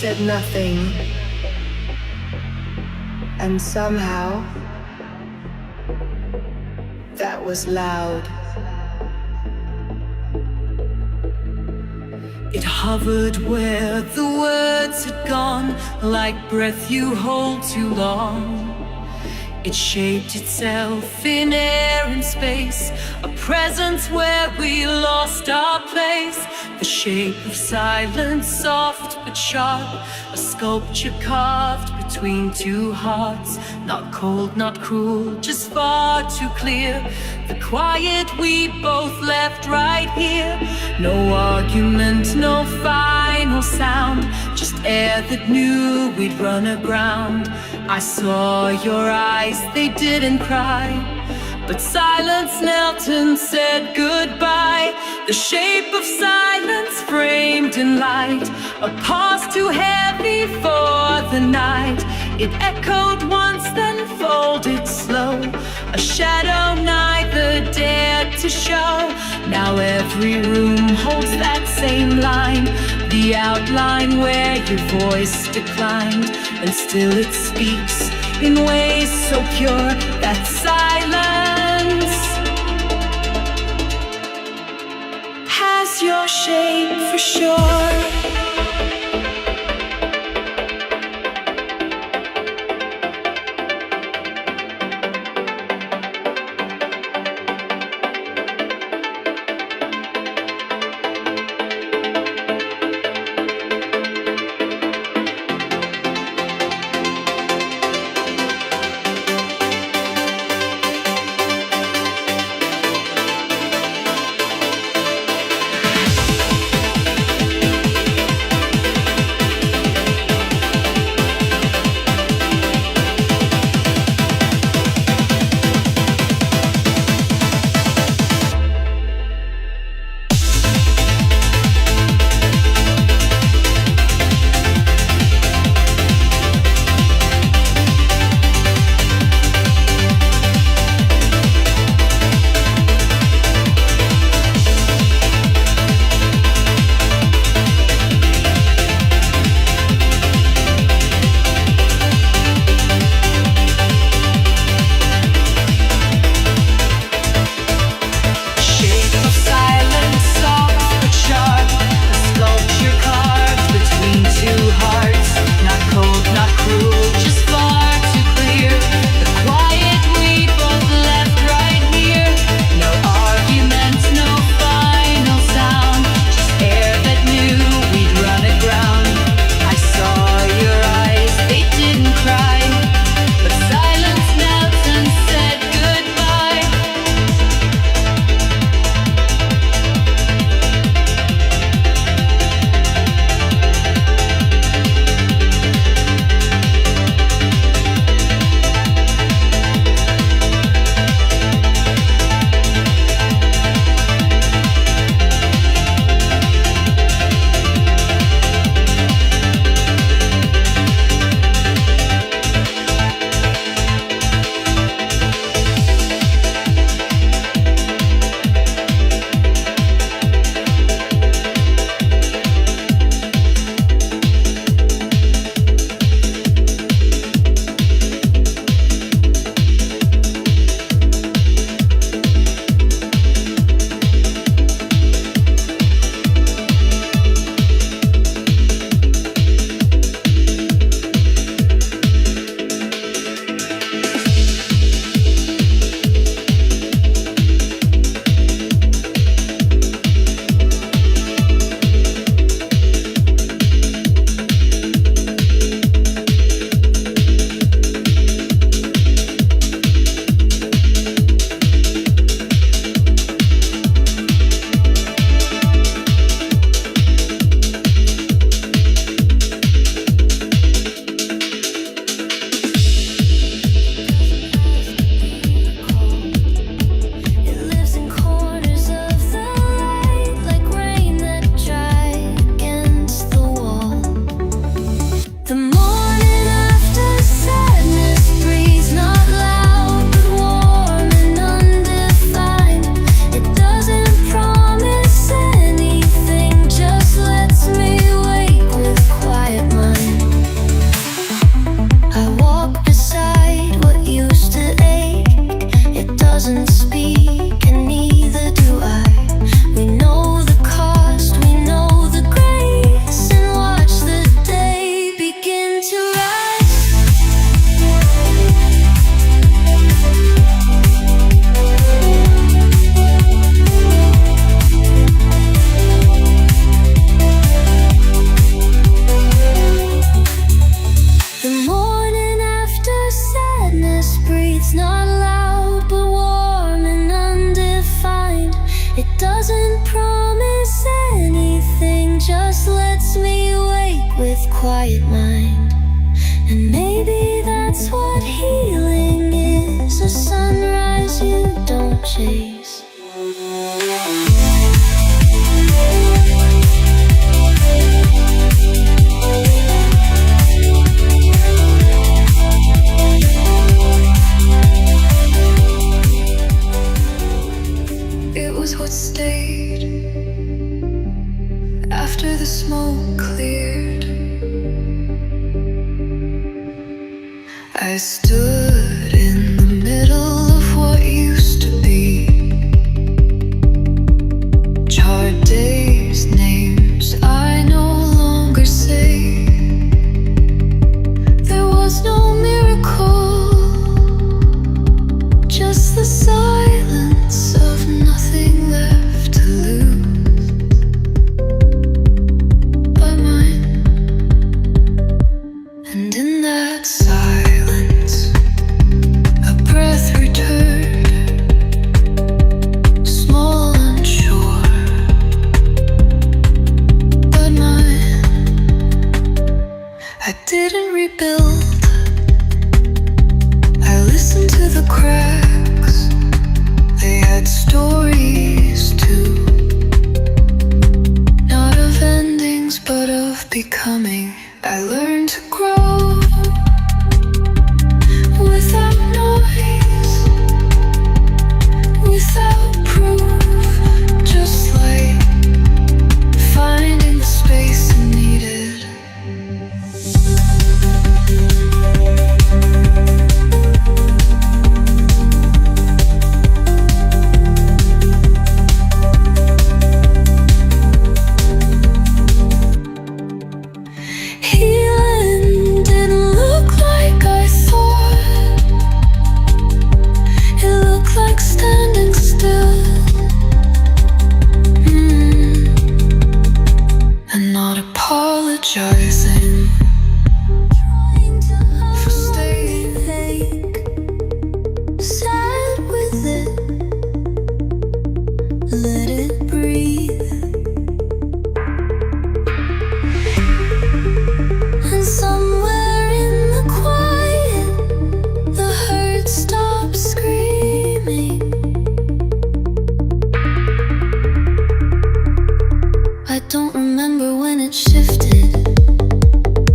said nothing, and somehow that was loud. It hovered where the words had gone, like breath you hold too long. It shaped itself in air and space, a presence where we lost our place. The shape of silence, soft but sharp, a sculpture carved between two hearts. Not cold, not cruel, just far too clear. The quiet we both left right here. No argument, no final sound, just air that knew we'd run aground. I saw your eyes, they didn't cry, but silence knelt and said goodbye. The shape of silence framed in light, a pause too heavy for the night. It echoed once, then folded slow, a shadow neither dared to show. Now every room holds that same line, the outline where your voice declined, and still it speaks in ways so pure that silence has your shape for sure. doesn't promise anything, just lets me wake with quiet mind. And maybe that's what healing is, a sunrise you don't chase. It was what stayed after the smoke cleared. I stood in the middle of what used to be charred days, names I no longer say. There was no miracle, just the silence of nothing left to lose but mine. And in that silence, a breath returned, small, unsure, but mine. I didn't rebuild, I listened to the cracks. They had stories too, not of endings but of becoming. I learned to grow without noise, without proof, just like finding the space I needed. Healing didn't look like I thought. It looked like standing still, and not apologizing for staying Fake, sat with it, let it breathe. And somewhere in the quiet, the hurt stopped screaming. I don't remember when it shifted.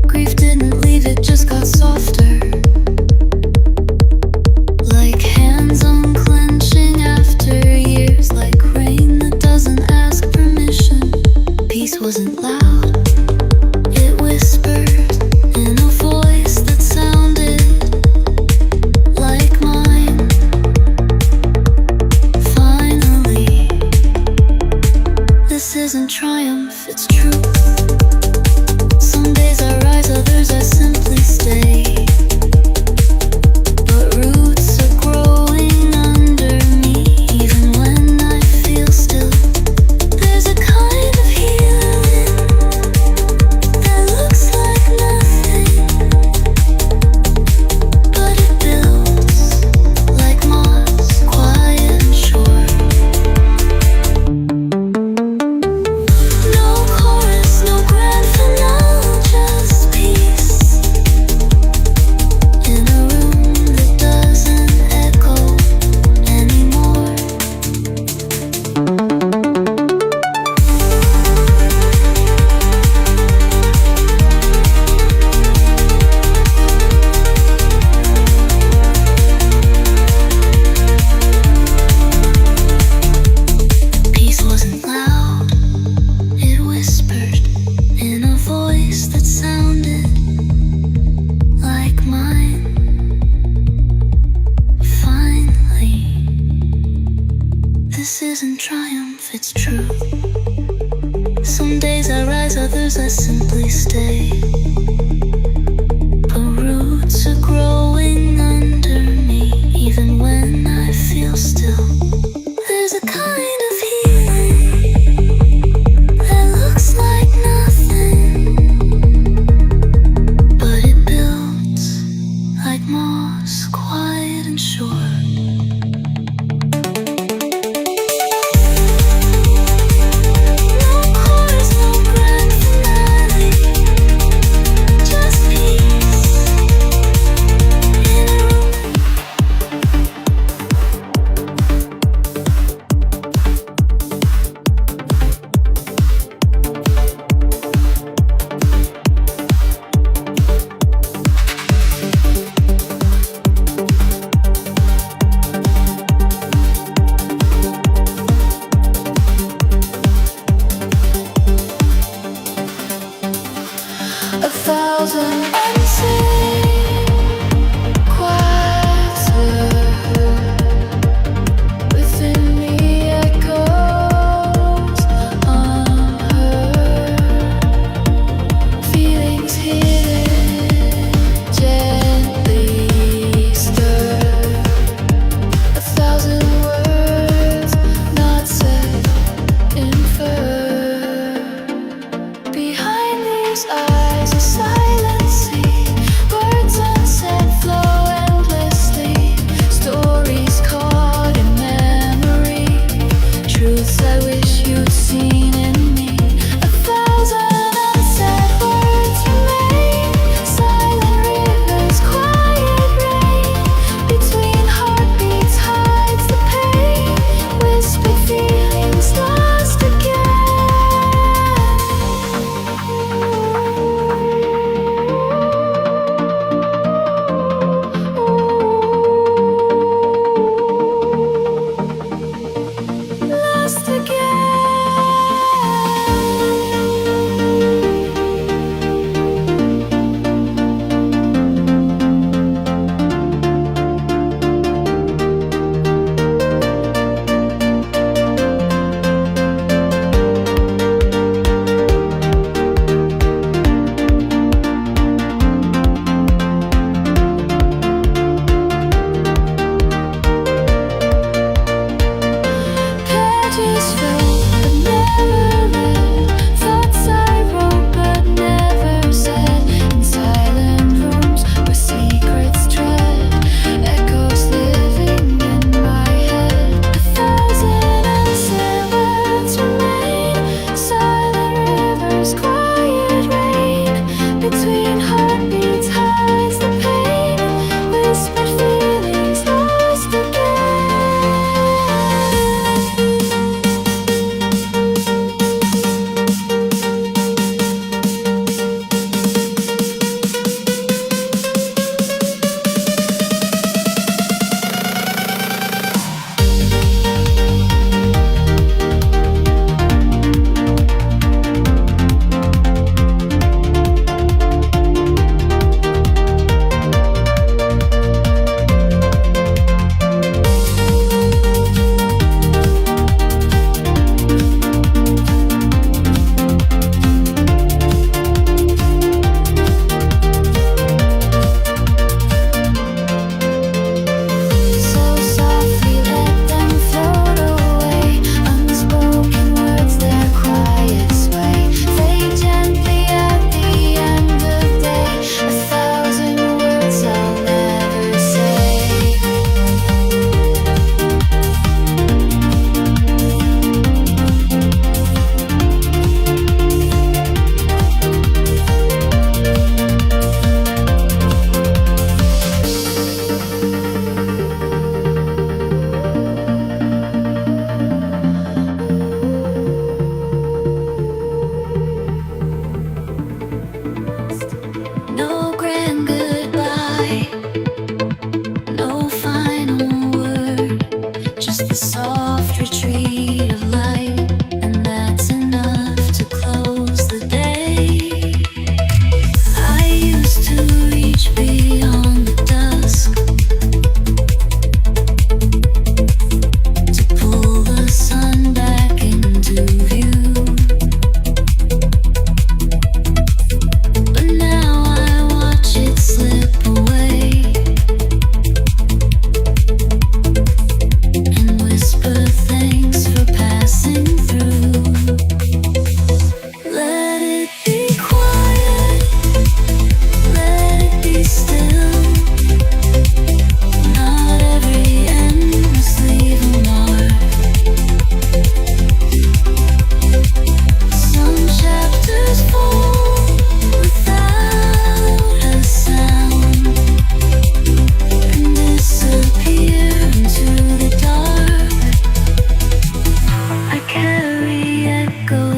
Grief didn't leave, it just got softer. Like hands unclenching after years, like rain that doesn't ask permission. Peace wasn't loud, it whispered in a voice that sounded like mine. Finally, this isn't triumph, it's truth. Some days I rise, others I simply stay. But roots are growing under me, even when I feel still. There's a kind of healing that looks like nothing, but it builds like moss, quiet and sure. No chorus, no grand finale, just peace in a room that doesn't echo anymore. Peace wasn't loud, it whispered in a voice that sounded like mine. Finally, this isn't triumph, it's true. Some days I rise, others I simply stay. But roots are growing under me, even when I feel still. There's a kind of healing that looks like nothing, but it builds like moss, quiet and sure.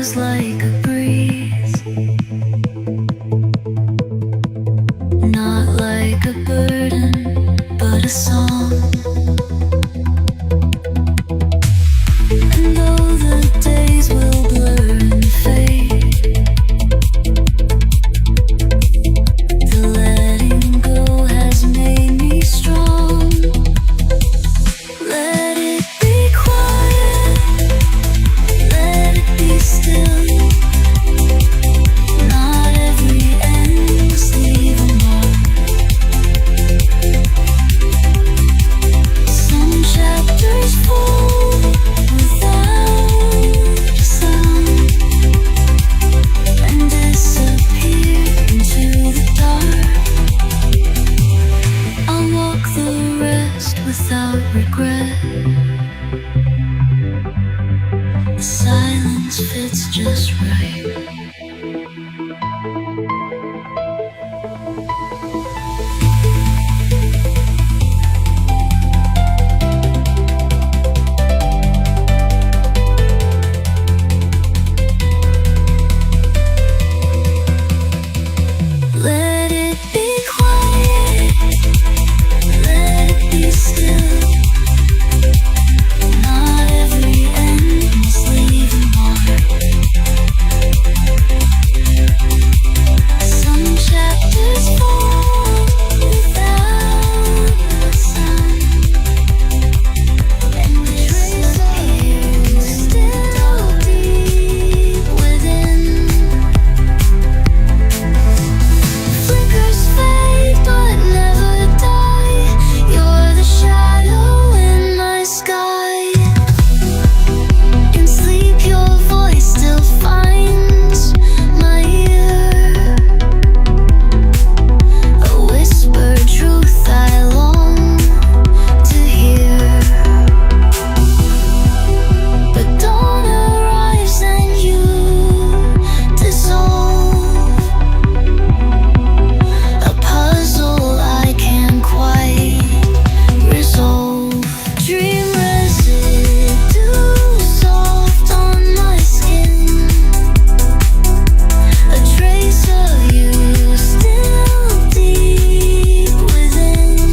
was like a breeze, not like a burden, but a song. And though the days will blur and fade, the letting go has made me strong. Let it be quiet, let it be still. Not every end must leave a mark. Some chapters fall without a sound and disappear into the dark. I'll walk the rest without regret. The silence fits just right. Let it be quiet, let it be still. Not every end must leave a mark. Some chapters fall without a sound and disappear still deep within. Flickers fade but never die. You're the shadow in my sky. In sleep your voice still finds my ear, a whispered truth I long to hear. But dawn arrives and you dissolve, a puzzle I can't quite resolve. Dream residue soft on my skin, a trace of you still deep within.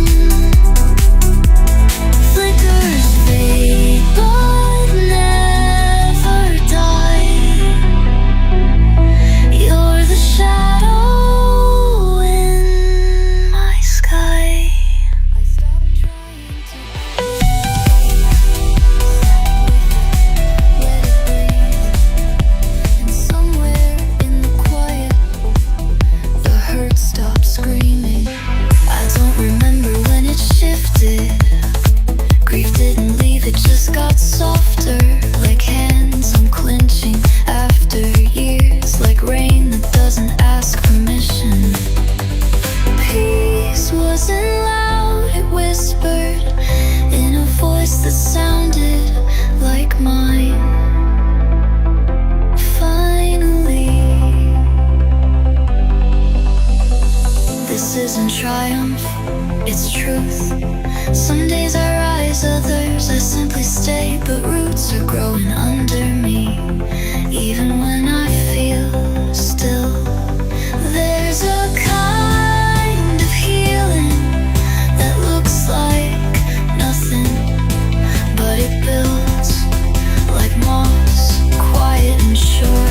Flickers fade but never die. You're the shadow in my sky. I stopped trying to let it breathe, and somewhere in the quiet, the hurt stopped screaming. I don't remember when it shifted. Grief didn't leave, it just got softer. Like hands unclenching after years, like rain that doesn't ask permission. Peace wasn't loud, it whispered in a voice that sounded like mine. Finally, this isn't triumph, it's truth. Some days I rise, others I simply stay, but roots are growing under me. Even when I feel still, there's a kind of healing that looks like nothing, but it builds like moss, quiet and sure.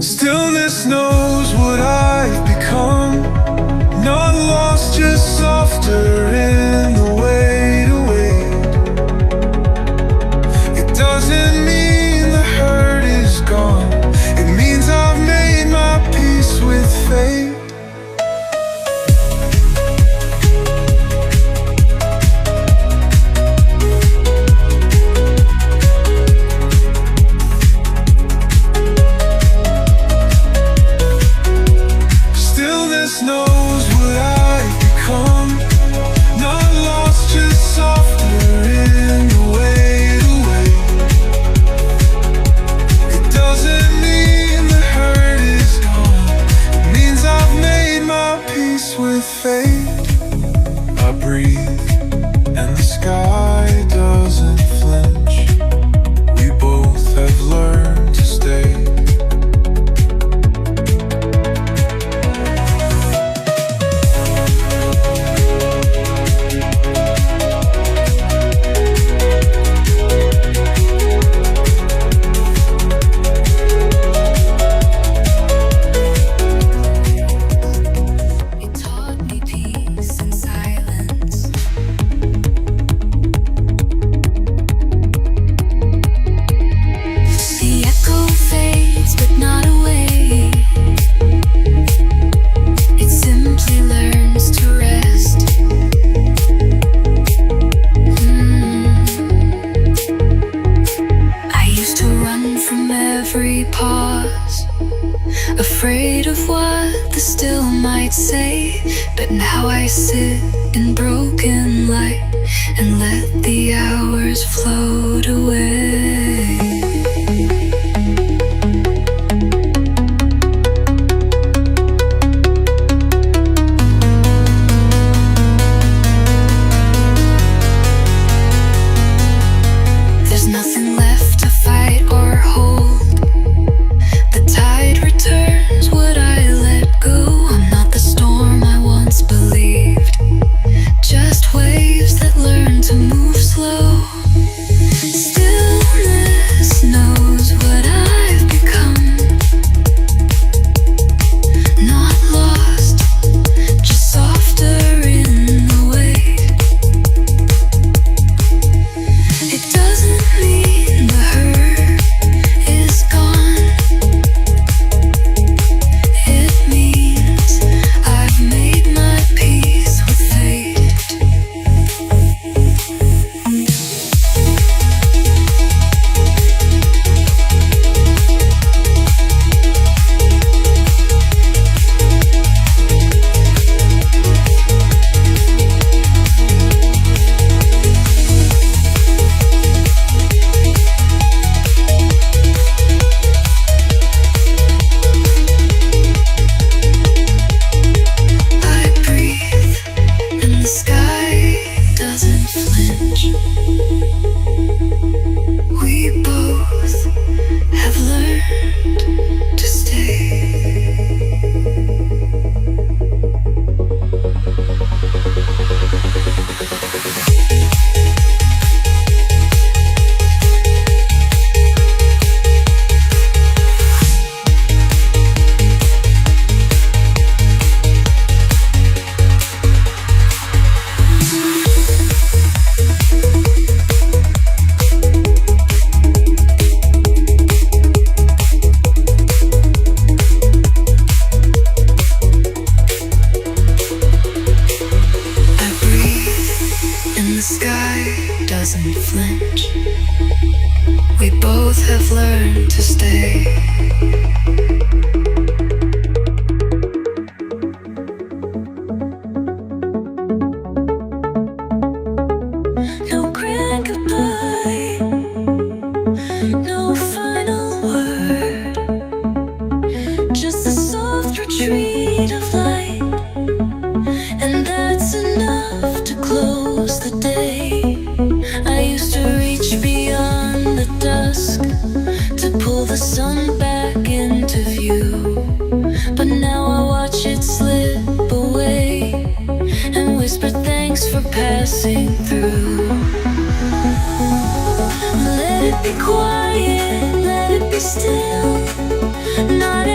Stillness knows what I've become. Not lost, just softer in the way to wait. It doesn't mean the hurt is gone. It means I've made my peace with fate. Knows what I've become. Not lost, just softer in the way to wait. It doesn't mean the hurt is gone. It means I've made my peace with fate. I breathe and the sky doesn't flinch. We both have learned to stay. Every pause, afraid of what the still might say. But now I sit in broken light and let the hours float away. There's nothing left to fight or hold. The tide returns what I let go. I'm not the storm I once believed, just waves that learn to move slow. Stillness knows what I've become. Not lost, just softer in the weight. It doesn't mean the hurt is gone. It means I've made my peace with fate. I breathe and the sky doesn't flinch. We both have learned to stay. I breathe and the sky doesn't flinch. We both have learned to stay. No grand goodbye, no final word, just a soft retreat of light, and that's enough to close the day. I used to reach beyond the dusk to pull the sun back into view, but now I watch it slip away and whisper thanks for passing through. Let it be quiet, let it be still. Not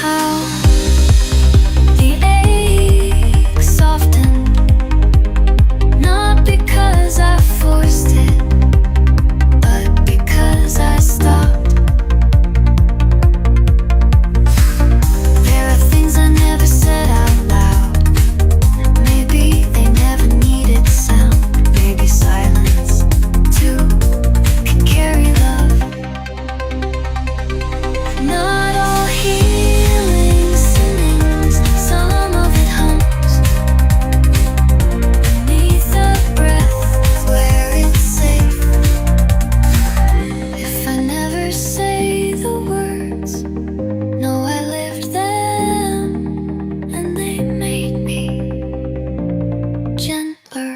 how the ache softened, not because I forced it, but because I stopped. There are things I never said out loud. Maybe they never needed sound. Maybe silence too can carry love. Not all healing sings, some of it hums beneath a breath where it's safe. If I never say the words, no, I lived them and they made me gentler.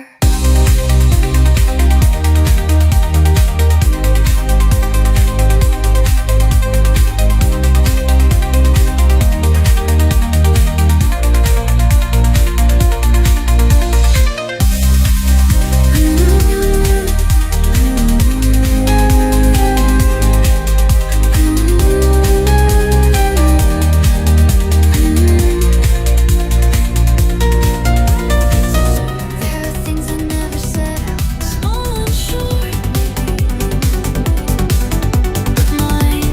There are things I never said out, small and short, but mine.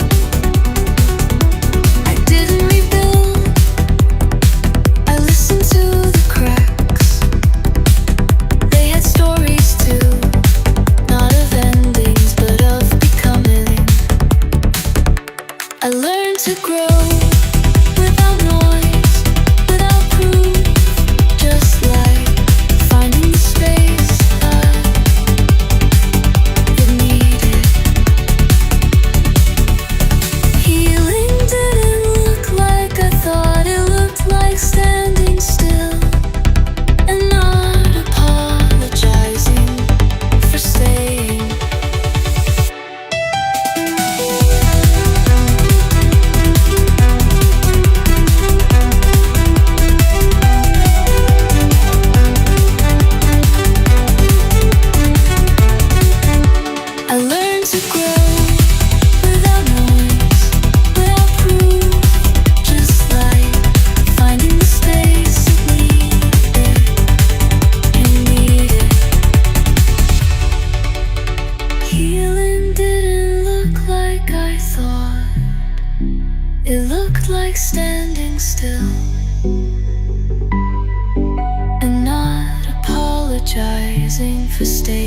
I didn't rebuild, I listened to the cracks. They had stories too, not of endings, but of becoming. I learned to grow without noise, without proof, just like finding the space it needed. Healing didn't look like I thought. It looked like standing still and not apologizing for staying. I learned to grow without noise, without proof, just like finding the space it needed. Healing didn't look like I thought. It looked like standing still and not apologizing for staying.